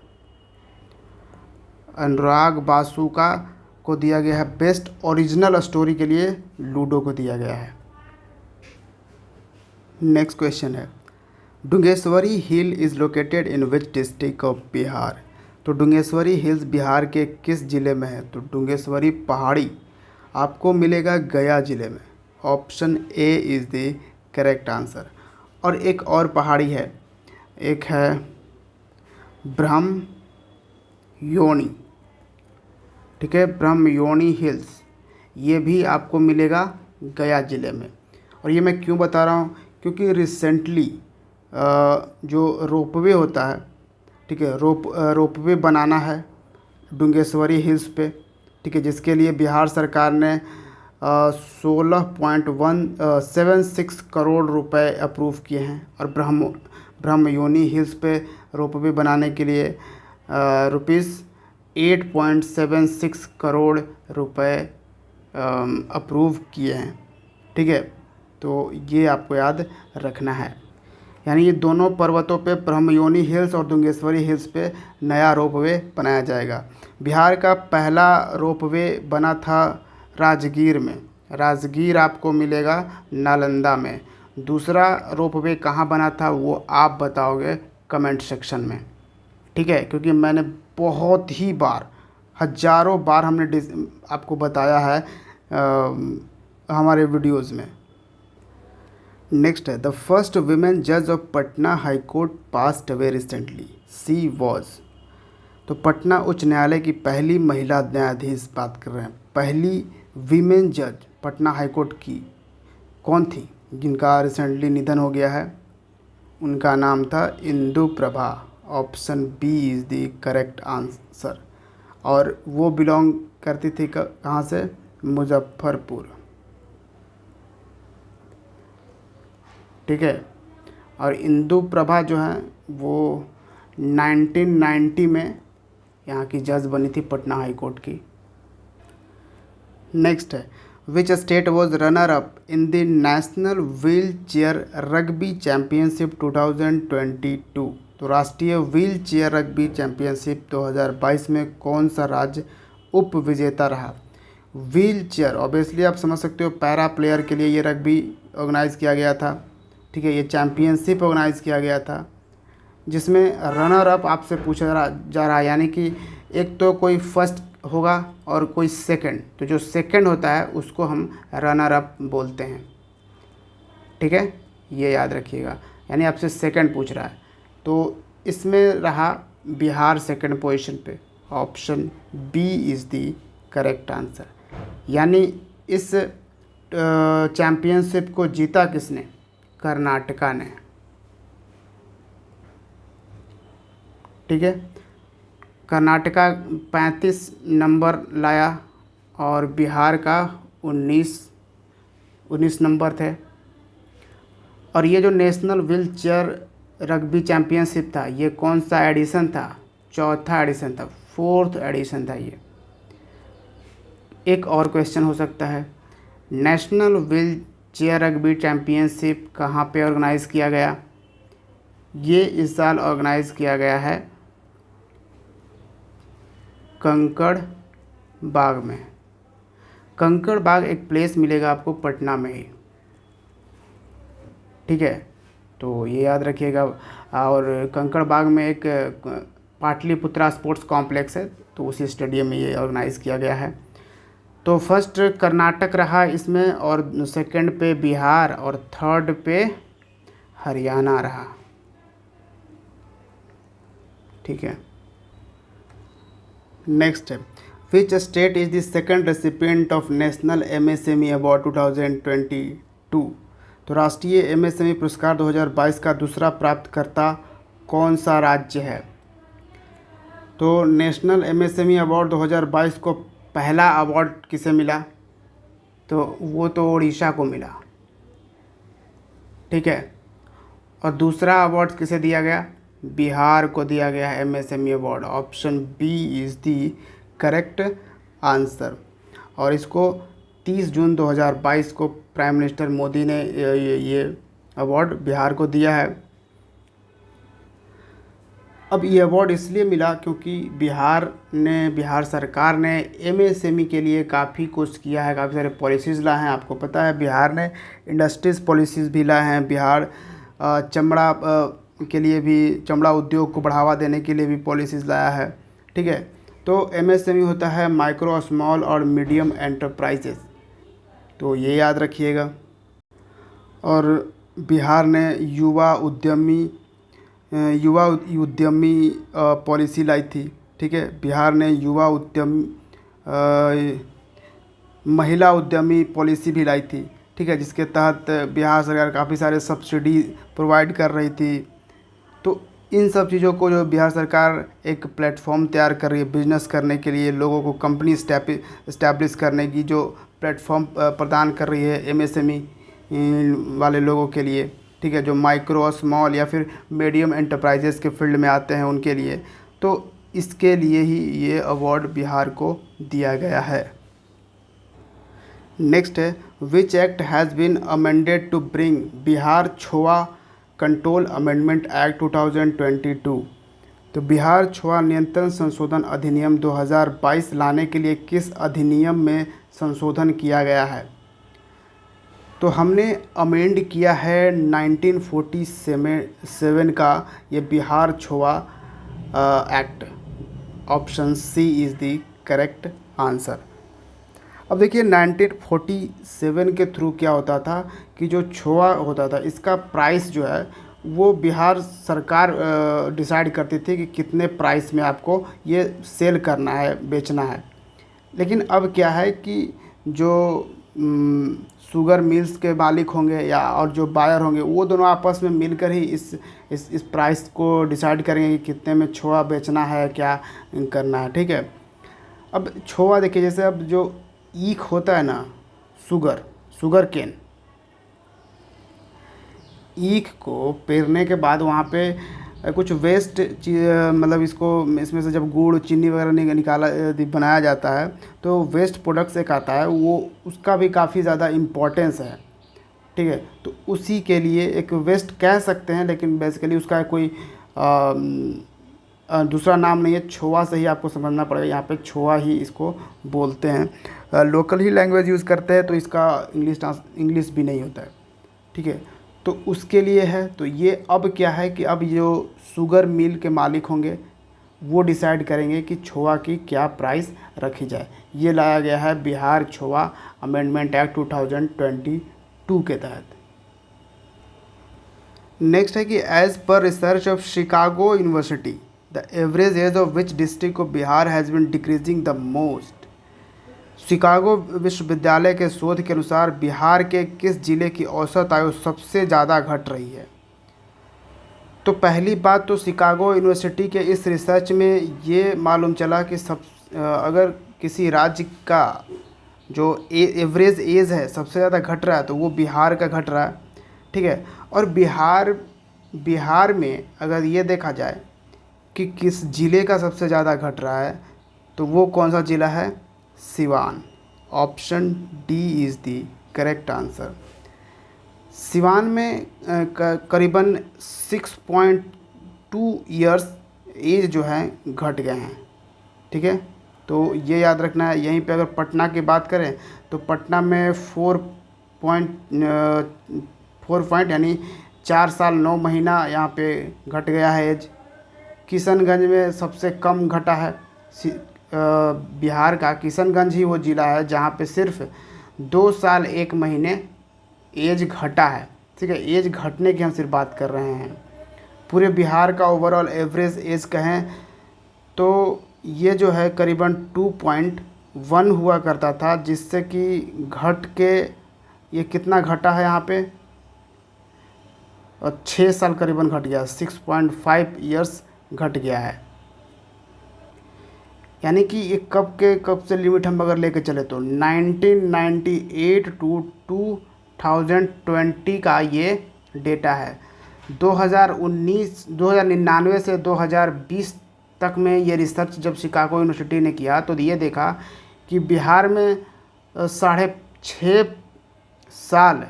अनुराग बासु को दिया गया है बेस्ट ओरिजिनल स्टोरी के लिए लूडो को दिया गया है। नेक्स्ट क्वेश्चन है, Dungeshwari hill is located in which district of Bihar. तो डुंगेश्वरी हिल्स बिहार के किस ज़िले में है? तो डुंगेश्वरी पहाड़ी आपको मिलेगा गया ज़िले में। Option A is the correct answer. और एक और पहाड़ी है, एक है ब्रह्म योनी, ठीक है, ब्रह्म योनी हिल्स, ये भी आपको मिलेगा गया ज़िले में। और ये मैं क्यों बता रहा हूँ, क्योंकि रिसेंटली जो रोपवे होता है, ठीक है, रोपवे बनाना है डुंगेश्वरी हिल्स पे, ठीक है, जिसके लिए बिहार सरकार ने 16.176 करोड़ रुपए अप्रूव किए हैं। और ब्रह्मयोनी हिल्स पे रोपवे बनाने के लिए रुपीज़ 8.76 करोड़ रुपए अप्रूव किए हैं, ठीक है। तो ये आपको याद रखना है। यानी ये दोनों पर्वतों पे, ब्रह्मयोनी हिल्स और डुंगेश्वरी हिल्स पे नया रोपवे बनाया जाएगा। बिहार का पहला रोपवे बना था राजगीर में, राजगीर आपको मिलेगा नालंदा में। दूसरा रोपवे कहाँ बना था वो आप बताओगे कमेंट सेक्शन में, ठीक है, क्योंकि मैंने बहुत ही बार, हज़ारों बार हमने आपको बताया है हमारे वीडियोज़ में। नेक्स्ट है, द फर्स्ट वुमेन जज of Patna high court passed away recently, she was. तो पटना उच्च न्यायालय की पहली महिला न्यायाधीश बात कर रहे हैं, पहली वीमेन जज पटना हाई कोर्ट की कौन थी, जिनका रिसेंटली निधन हो गया है? उनका नाम था Indu Prabha. Option B is the correct answer. और वो बिलोंग करती थी कहाँ से? मुजफ्फरपुर, ठीक है। और इंदु प्रभा जो है वो 1990 में यहाँ की जज बनी थी पटना हाई कोर्ट की। नेक्स्ट है, which state was runner up in the national wheel chair rugby championship 2022। तो राष्ट्रीय व्हील चेयर रग्बी चैम्पियनशिप 2022 में कौन सा राज्य उप विजेता रहा? व्हील चेयर ऑब्वियसली आप समझ सकते हो, पैरा प्लेयर के लिए ये रग्बी ऑर्गेनाइज़ किया गया था, ठीक है। ये चैम्पियनशिप ऑर्गेनाइज़ किया गया था, जिसमें रनर अप आपसे पूछा जा रहा है, यानी कि एक तो कोई फर्स्ट होगा और कोई सेकंड, तो जो सेकंड होता है उसको हम रनर अप बोलते हैं, ठीक है, ये याद रखिएगा। यानी आपसे सेकंड पूछ रहा है, तो इसमें रहा बिहार सेकंड पोजीशन पे। Option B is the correct answer. यानी इस चैम्पियनशिप को जीता किसने? कर्नाटका ने, ठीक है। कर्नाटका 35 नंबर लाया और बिहार का 19 नंबर थे। और ये जो national wheel chair rugby championship था, ये कौन सा एडिशन था? चौथा एडिशन था, 4th एडिशन था ये। एक और क्वेश्चन हो सकता है, national wheel chair rugby championship कहाँ पे ऑर्गेनाइज़ किया गया? ये इस साल ऑर्गेनाइज़ किया गया है कंकड़ बाग में। कंकड़ बाग एक प्लेस मिलेगा आपको पटना में ही, ठीक है, तो ये याद रखिएगा। और कंकड़ बाग में एक पाटलिपुत्रा स्पोर्ट्स कॉम्प्लेक्स है, तो उसी स्टेडियम में ये ऑर्गेनाइज़ किया गया है। तो फर्स्ट कर्नाटक रहा इसमें, और सेकंड पे बिहार, और थर्ड पे हरियाणा रहा, ठीक है। नेक्स्ट है, which state is the second recipient of national MSME award 2022। तो राष्ट्रीय एमएसएमई पुरस्कार 2022 का दूसरा प्राप्तकर्ता कौन सा राज्य है? तो नेशनल एमएसएमई अवार्ड 2022 को पहला अवार्ड किसे मिला? तो वो तो उड़ीसा को मिला, ठीक है। और दूसरा अवार्ड किसे दिया गया? बिहार को दिया गया है MSME award. Option B is the correct answer. और इसको 30 जून 2022 को प्राइम मिनिस्टर मोदी ने ये अवार्ड बिहार को दिया है। अब ये अवार्ड इसलिए मिला क्योंकि बिहार सरकार ने एमएसएमई के लिए काफ़ी कुछ किया है, काफ़ी सारे पॉलिसीज़ लाए हैं। आपको पता है बिहार ने इंडस्ट्रीज़ पॉलिसीज़ भी लाए हैं। बिहार चमड़ा के लिए भी, चमड़ा उद्योग को बढ़ावा देने के लिए भी पॉलिसीज़ लाया है। ठीक है, तो एमएसएमई होता है माइक्रो स्मॉल और मीडियम एंटरप्राइजेस, तो ये याद रखिएगा। और बिहार ने युवा उद्यमी पॉलिसी लाई थी। ठीक है, बिहार ने युवा उद्यमी महिला उद्यमी पॉलिसी भी लाई थी। ठीक है, जिसके तहत बिहार सरकार काफ़ी सारे सब्सिडी प्रोवाइड कर रही थी। तो इन सब चीज़ों को जो बिहार सरकार एक प्लेटफॉर्म तैयार कर रही है बिज़नेस करने के लिए, लोगों को कंपनी इस्टेब्लिश करने की जो प्लेटफॉर्म प्रदान कर रही है एमएसएमई वाले लोगों के लिए। ठीक है, जो माइक्रो स्मॉल या फिर मीडियम एंटरप्राइजेस के फील्ड में आते हैं उनके लिए, तो इसके लिए ही ये अवार्ड बिहार को दिया गया है। नेक्स्ट है, which act has been amended to bring Bihar Chhua control amendment act 2022। तो बिहार छुआ नियंत्रण संशोधन अधिनियम 2022 लाने के लिए किस अधिनियम में संशोधन किया गया है? तो हमने अमेंड किया है 1947 का ये Bihar Chhua act. Option C is the correct answer. अब देखिए 1947 के थ्रू क्या होता था कि जो छुआ होता था इसका प्राइस जो है वो बिहार सरकार डिसाइड करती थी कि कितने प्राइस में आपको ये सेल करना है, बेचना है। लेकिन अब क्या है कि जो शुगर मिल्स के मालिक होंगे या और जो बायर होंगे वो दोनों आपस में मिलकर ही इस प्राइस को डिसाइड करेंगे कि कितने में छुआ बेचना है, क्या करना है। ठीक है, अब छुआ देखिए, जैसे अब जो ईख होता है ना, शुगर केन, ईख को पेरने के बाद वहाँ पे कुछ वेस्ट चीज़, मतलब इसमें से जब गुड़ चीनी वगैरह निकाला बनाया जाता है तो वेस्ट प्रोडक्ट्स एक आता है, वो उसका भी काफ़ी ज़्यादा इम्पोर्टेंस है। ठीक है, तो उसी के लिए एक वेस्ट कह सकते हैं, लेकिन बेसिकली उसका कोई दूसरा नाम नहीं है। छुआ से ही आपको समझना पड़ेगा, यहाँ पे छुआ ही इसको बोलते हैं। लोकल ही लैंग्वेज यूज़ करते हैं तो इसका इंग्लिश भी नहीं होता है। ठीक है, तो उसके लिए है। तो ये अब क्या है कि अब जो शुगर मिल के मालिक होंगे वो डिसाइड करेंगे कि छुआ की क्या प्राइस रखी जाए। ये लाया गया है बिहार छुआ अमेंडमेंट एक्ट 2022 के तहत। नेक्स्ट है कि एज पर research of Chicago university the average age of which district of Bihar has been decreasing the most. Chicago विश्वविद्यालय के शोध के अनुसार बिहार के किस जिले की औसत आयु सबसे ज़्यादा घट रही है? तो पहली बात तो शिकागो यूनिवर्सिटी के इस रिसर्च में ये मालूम चला कि अगर किसी राज्य का जो एवरेज एज है सबसे ज़्यादा घट रहा है तो वो बिहार का घट रहा है। ठीक है, और बिहार में अगर ये देखा जाए कि किस ज़िले का सबसे ज़्यादा घट रहा है तो वो कौन सा ज़िला है? Siwan. Option D is the correct answer. Siwan में करीबन 6.2 ईयर्स एज जो है घट गए हैं। ठीक है, तो ये याद रखना है। यहीं पे अगर पटना की बात करें तो पटना में 4 पॉइंट यानी 4 साल 9 महीना यहाँ पे घट गया है एज। किशनगंज में सबसे कम घटा है। बिहार का किशनगंज ही वो ज़िला है जहाँ पे सिर्फ 2 साल 1 महीने एज घटा है। ठीक है, एज घटने की हम सिर्फ बात कर रहे हैं। पूरे बिहार का ओवरऑल एवरेज एज कहें तो ये जो है करीबन 2.1 हुआ करता था, जिससे कि घट के ये कितना घटा है यहाँ पे, और 6 साल करीबन घट गया, 6.5 ईयर्स घट गया है। यानी कि ये कब से लिमिट हम अगर लेके चले तो 1998 टू 2020 का ये डेटा है। 2099 से 2020 तक में ये रिसर्च जब शिकागो यूनिवर्सिटी ने किया तो ये देखा कि बिहार में 6.5 साल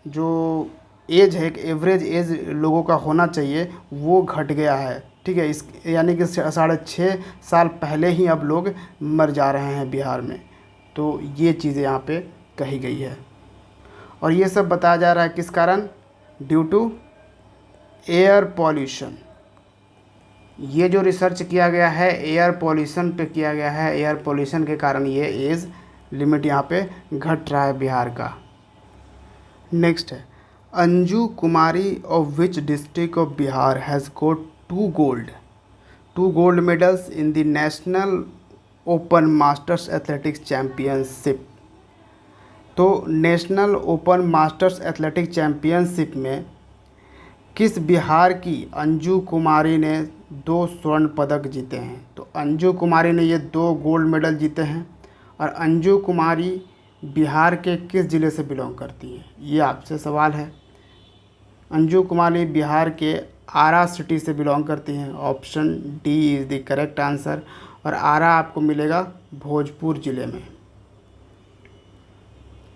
जो एज है, एक एवरेज एज लोगों का होना चाहिए, वो घट गया है। ठीक है, इस यानी कि 6.5 साल पहले ही अब लोग मर जा रहे हैं बिहार में। तो ये चीज़ें यहाँ पे कही गई है। और ये सब बताया जा रहा है किस कारण? Due to air pollution. ये जो रिसर्च किया गया है एयर पॉल्यूशन पे किया गया है, एयर पॉल्यूशन के कारण ये एज लिमिट यहाँ पे घट रहा है बिहार का। नेक्स्ट है, Anju Kumari of which district of Bihar has got two gold medals in the national open masters athletics championship. तो national open masters athletic championship में किस बिहार की अंजू कुमारी ने 2 स्वर्ण पदक जीते हैं? तो अंजू कुमारी ने ये 2 गोल्ड मेडल जीते हैं। और अंजू कुमारी बिहार के किस ज़िले से बिलोंग करती है? ये आपसे सवाल है। अंजू कुमारी बिहार के आरा सिटी से बिलोंग करती हैं। Option D is the correct answer. और आरा आपको मिलेगा भोजपुर ज़िले में।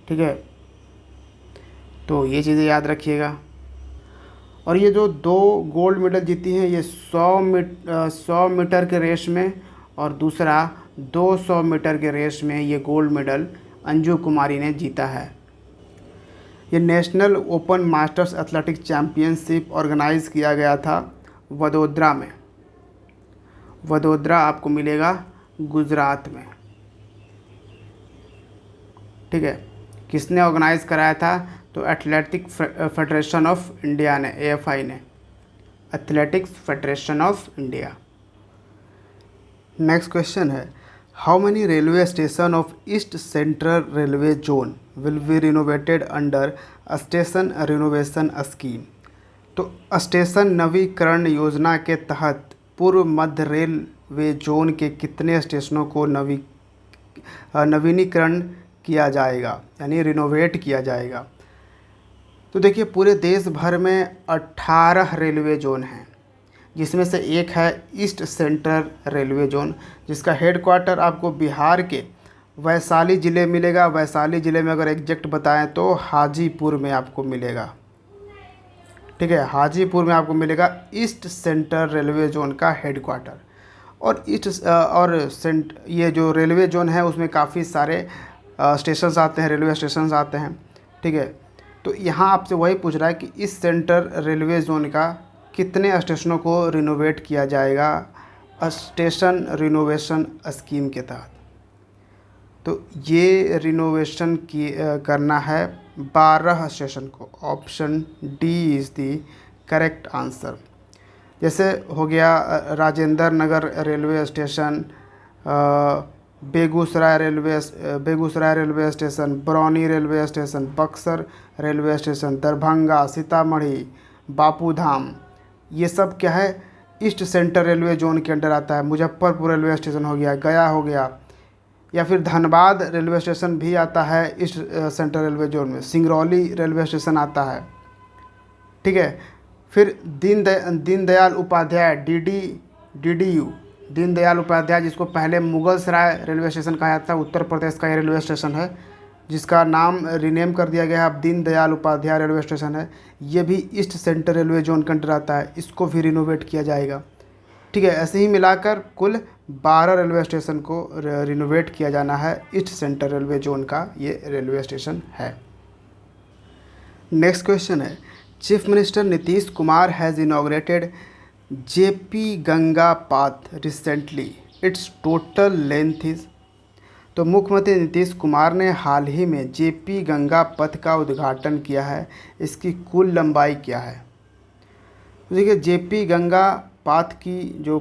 ठीक है, तो ये चीज़ें याद रखिएगा। और ये जो 2 गोल्ड मेडल जीती हैं ये 100 मीटर के रेस में और दूसरा 200 मीटर के रेस में ये गोल्ड मेडल अंजू कुमारी ने जीता है। ये national open masters athletic championship organise किया गया था वडोदरा में। वडोदरा आपको मिलेगा गुजरात में। ठीक है, किसने ऑर्गेनाइज़ कराया था? तो एथलेटिक फेडरेशन ऑफ इंडिया ने, AFI ने, athletics federation of India. Next question है, how many railway station of east central railway zone will be renovated under station renovation scheme? तो स्टेशन नवीकरण योजना के तहत पूर्व मध्य रेलवे जोन के कितने स्टेशनों को नवीनीकरण किया जाएगा, यानी रिनोवेट किया जाएगा? तो देखिए, पूरे देश भर में 18 रेलवे जोन हैं, जिसमें से एक है ईस्ट सेंट्रल रेलवे जोन, जिसका हेडक्वार्टर आपको बिहार के वैशाली ज़िले मिलेगा। वैशाली ज़िले में अगर एग्जैक्ट बताएं तो हाजीपुर में आपको मिलेगा। ठीक है, हाजीपुर में आपको मिलेगा ईस्ट सेंट्रल रेलवे जोन का हेडक्वार्टर। और ये जो रेलवे जोन है उसमें काफ़ी सारे स्टेशंस आते हैं, रेलवे स्टेशंस आते हैं। ठीक है, तो यहाँ आपसे वही पूछ रहा है कि इस सेंट्रल रेलवे जोन का कितने स्टेशनों को रिनोवेट किया जाएगा स्टेशन रिनोवेशन स्कीम के तहत? तो ये रिनोवेशन करना है 12 स्टेशन को। Option D is the correct answer. जैसे हो गया Rajendra Nagar railway station, Begusarai railway station, Barauni railway station, Buxar railway station, Darbhanga, Sitamarhi, Bapudham, ये सब क्या है? ईस्ट सेंट्रल रेलवे जोन के अंडर आता है। मुजफ्फरपुर रेलवे स्टेशन हो गया, गया हो गया, या फिर धनबाद रेलवे स्टेशन भी आता है ईस्ट सेंट्रल रेलवे जोन में। सिंगरौली रेलवे स्टेशन आता है। ठीक है, फिर दीनदयाल उपाध्याय DDU दीनदयाल उपाध्याय, जिसको पहले मुगल सराय रेलवे स्टेशन कहा जाता है, उत्तर प्रदेश का ये रेलवे स्टेशन है, जिसका नाम रीनेम कर दिया गया है, अब दीनदयाल उपाध्याय रेलवे स्टेशन है। ये भी ईस्ट सेंट्रल रेलवे जोन के अंडर आता है, इसको भी रिनोवेट किया जाएगा। ठीक है, ऐसे ही मिलाकर कुल 12 रेलवे स्टेशन को रिनोवेट किया जाना है। ईस्ट सेंट्रल रेलवे जोन का ये रेलवे स्टेशन है। नेक्स्ट क्वेश्चन है, chief minister Nitish Kumar has inaugurated JP Ganga path recently, it's total length is? तो मुख्यमंत्री नीतीश कुमार ने हाल ही में JP गंगा पथ का उद्घाटन किया है, इसकी कुल लंबाई क्या है? तो देखिए, JP गंगा पाथ की जो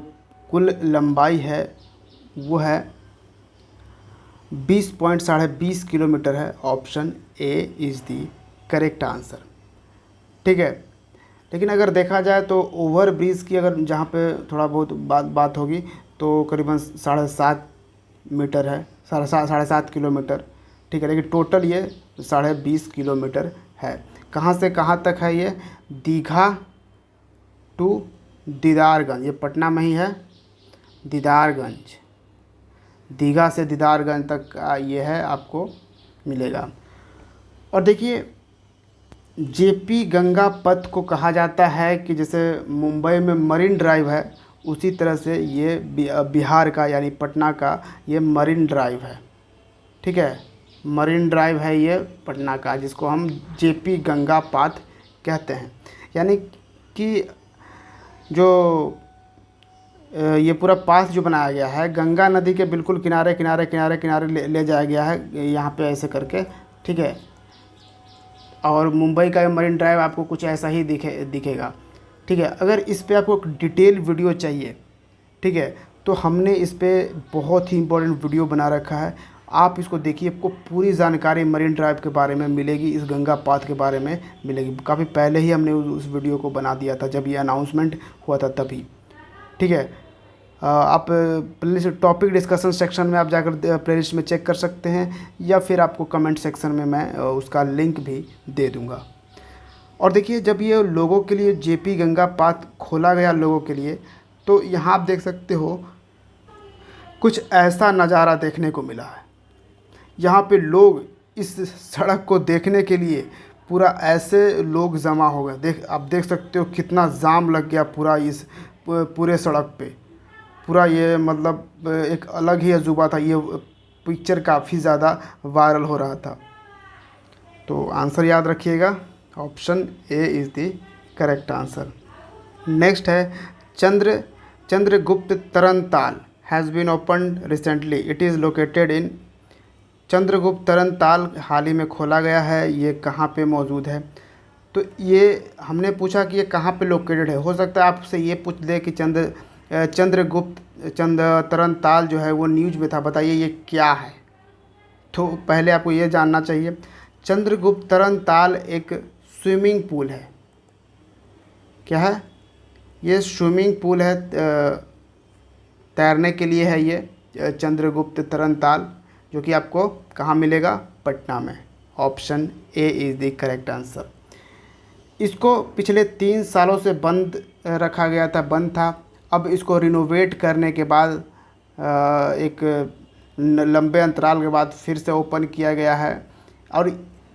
कुल लंबाई है वो है 20.20 किलोमीटर है। Option A is the correct answer. ठीक है, लेकिन अगर देखा जाए तो ओवर ब्रिज की अगर जहाँ पे थोड़ा बहुत बात होगी तो करीबन 7.5 मीटर है, 7.5 किलोमीटर। ठीक है, लेकिन टोटल ये 20.5 किलोमीटर है। कहाँ से कहाँ तक है ये? दीघा टू दीदारगंज, ये पटना में ही है। दीदारगंज, दीघा से दीदारगंज तक ये है, आपको मिलेगा। और देखिए, JP गंगा पथ को कहा जाता है कि जैसे मुंबई में मरीन ड्राइव है, उसी तरह से ये बिहार का यानी पटना का ये मरीन ड्राइव है। ठीक है, मरीन ड्राइव है ये पटना का, जिसको हम जेपी गंगा पाथ कहते हैं। यानी कि जो ये पूरा पाथ जो बनाया गया है गंगा नदी के बिल्कुल किनारे किनारे किनारे किनारे ले जाया गया है यहाँ पे ऐसे करके। ठीक है, और मुंबई का मरीन ड्राइव आपको कुछ ऐसा ही दिखेगा। ठीक है, अगर इस पे आपको डिटेल वीडियो चाहिए, ठीक है, तो हमने इस पे बहुत ही इम्पोर्टेंट वीडियो बना रखा है, आप इसको देखिए, आपको पूरी जानकारी मरीन ड्राइव के बारे में मिलेगी, इस गंगा पाथ के बारे में मिलेगी। काफ़ी पहले ही हमने उस वीडियो को बना दिया था, जब ये अनाउंसमेंट हुआ था तभी। ठीक है, आप प्लेलिस्ट टॉपिक डिस्कशन सेक्शन में आप जाकर प्लेलिस्ट में चेक कर सकते हैं, या फिर आपको कमेंट सेक्शन में मैं उसका लिंक भी दे दूँगा। और देखिए, जब ये लोगों के लिए जेपी गंगा पाथ खोला गया लोगों के लिए, तो यहाँ आप देख सकते हो कुछ ऐसा नज़ारा देखने को मिला है। यहाँ पे लोग इस सड़क को देखने के लिए पूरा ऐसे लोग जमा हो गए। आप देख सकते हो कितना जाम लग गया पूरा इस पूरे सड़क पे। पूरा ये मतलब एक अलग ही अजूबा था। ये पिक्चर काफ़ी ज़्यादा वायरल हो रहा था। तो आंसर याद रखिएगा, option A is the correct answer. Next है Chandragupt Tarantal has been open recently, it is located in. Chandragupt Tarantal हाल ही में खोला गया है, ये कहाँ पे मौजूद है? तो ये हमने पूछा कि ये कहाँ पे लोकेटेड है। हो सकता है आपसे ये पूछ दे कि चंद्रगुप्त तरनताल जो है वो न्यूज़ में था, बताइए ये क्या है। तो पहले आपको ये जानना चाहिए, चंद्रगुप्त तरनताल एक स्विमिंग पूल है। क्या है? ये स्विमिंग पूल है, तैरने के लिए है ये चंद्रगुप्त तरनताल, जो कि आपको कहाँ मिलेगा? पटना में। Option A is the correct answer. इसको पिछले 3 सालों से बंद रखा गया था, बंद था। अब इसको रिनोवेट करने के बाद एक लंबे अंतराल के बाद फिर से ओपन किया गया है। और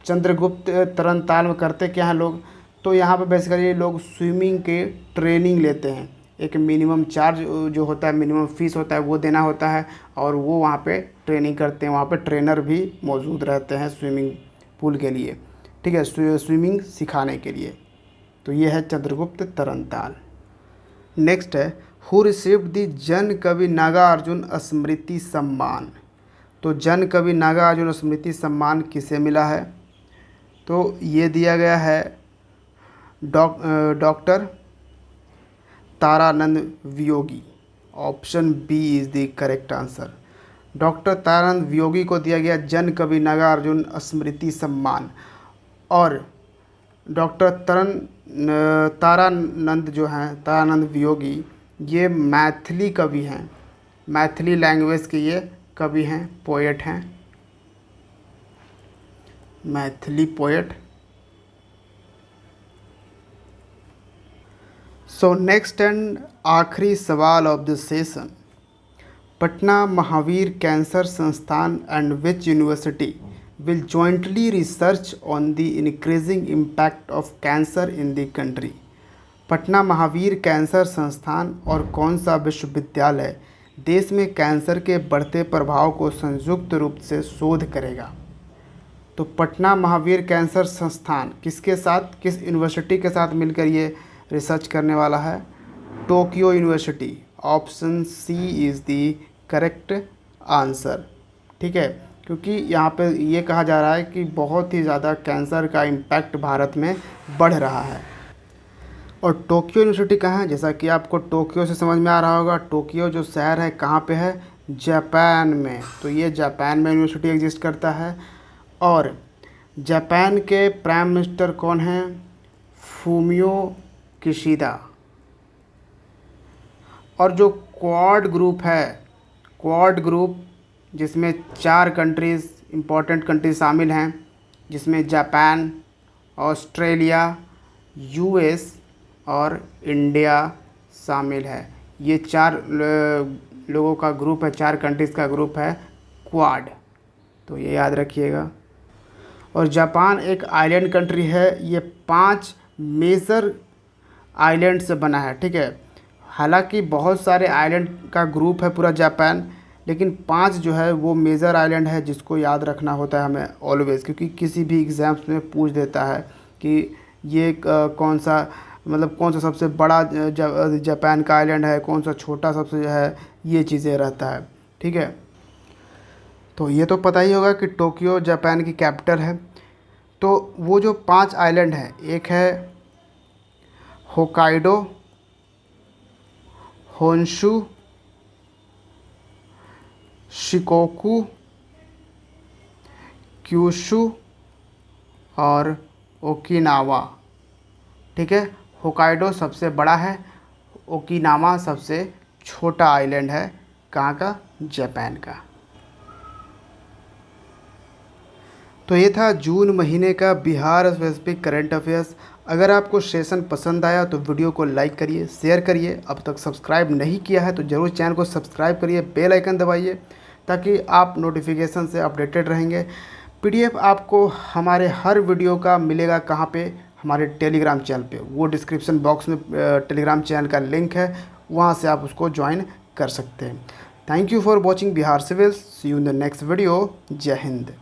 चंद्रगुप्त तरनताल में करते क्या हैं लोग? तो यहाँ पे बेसिकली लोग स्विमिंग के ट्रेनिंग लेते हैं। एक मिनिमम चार्ज जो होता है, मिनिमम फ़ीस होता है, वो देना होता है, और वो वहाँ पे ट्रेनिंग करते हैं। वहाँ पे ट्रेनर भी मौजूद रहते हैं स्विमिंग पूल के लिए। ठीक है, स्विमिंग सिखाने के लिए। तो ये है चंद्रगुप्त तरनताल। नेक्स्ट है, हु रिसीव्ड द जन कवि नागार्जुन स्मृति सम्मान। तो जन कवि नागार्जुन स्मृति सम्मान किसे मिला है? तो ये दिया गया है doctor Taranand Viyogi. Option B is the correct answer. Doctor Taranand Viyogi को दिया गया जन कवि नागार्जुन स्मृति सम्मान। और डॉक्टर तारानंद जो हैं, तारानंद वियोगी, ये मैथिली कवि हैं, मैथिली लैंग्वेज के ये कवि हैं, पोएट हैं, Maithili poet. So next and आखिरी सवाल of the session, Patna Mahavir cancer Sansthan and which university will jointly research on the increasing impact of cancer in the country। Patna Mahavir cancer संस्थान और कौन सा विश्वविद्यालय देश में कैंसर के बढ़ते प्रभाव को संयुक्त रूप से शोध करेगा? तो पटना महावीर कैंसर संस्थान किसके साथ, किस यूनिवर्सिटी के साथ मिलकर ये रिसर्च करने वाला है? Tokyo university. Option C is the correct answer. ठीक है, क्योंकि यहाँ पे ये कहा जा रहा है कि बहुत ही ज़्यादा कैंसर का इम्पैक्ट भारत में बढ़ रहा है। और टोक्यो यूनिवर्सिटी कहाँ है? जैसा कि आपको टोक्यो से समझ में आ रहा होगा, टोक्यो जो शहर है कहाँ पे है? जापान में। तो ये जापान में यूनिवर्सिटी एग्जिस्ट करता है। और जापान के प्राइम मिनिस्टर कौन हैं? Fumio Kishida. और जो क्वाड ग्रुप है, क्वाड ग्रुप जिसमें 4 कंट्रीज़, इम्पोर्टेंट कंट्रीज शामिल हैं, जिसमें जापान, ऑस्ट्रेलिया, यूएस और इंडिया शामिल है। ये 4 लोगों का ग्रुप है, 4 कंट्रीज़ का ग्रुप है क्वाड। तो ये याद रखिएगा। और जापान एक आइलैंड कंट्री है, ये 5 मेजर आइलैंड से बना है। ठीक है, हालांकि बहुत सारे आइलैंड का ग्रुप है पूरा जापान, लेकिन 5 जो है वो मेजर आइलैंड है जिसको याद रखना होता है हमें ऑलवेज़, क्योंकि किसी भी एग्ज़ाम्स में पूछ देता है कि ये कौन सा मतलब कौन सा सबसे बड़ा जापान का आइलैंड है, कौन सा छोटा सबसे है, ये चीज़ें रहता है। ठीक है, तो ये तो पता ही होगा कि टोक्यो जापान की कैपिटल है। तो वो जो 5 आइलैंड हैं, एक है होकाइडो, होन्शु, शिकोकू, क्यूशु और ओकिनावा। ठीक है, होकाइडो सबसे बड़ा है, ओकिनावा सबसे छोटा आइलैंड है। कहाँ का? जापान का। तो ये था जून महीने का बिहार स्पेसिफिक करंट अफेयर्स। अगर आपको सेशन पसंद आया तो वीडियो को लाइक करिए, शेयर करिए। अब तक सब्सक्राइब नहीं किया है तो ज़रूर चैनल को सब्सक्राइब करिए, बेल आइकन दबाइए ताकि आप नोटिफिकेशन से अपडेटेड रहेंगे। पीडीएफ आपको हमारे हर वीडियो का मिलेगा कहाँ पे? हमारे टेलीग्राम चैनल पे। वो डिस्क्रिप्शन बॉक्स में टेलीग्राम चैनल का लिंक है, वहाँ से आप उसको ज्वाइन कर सकते हैं। Thank you for watching Bihar civils. See you in the next video. जय हिंद।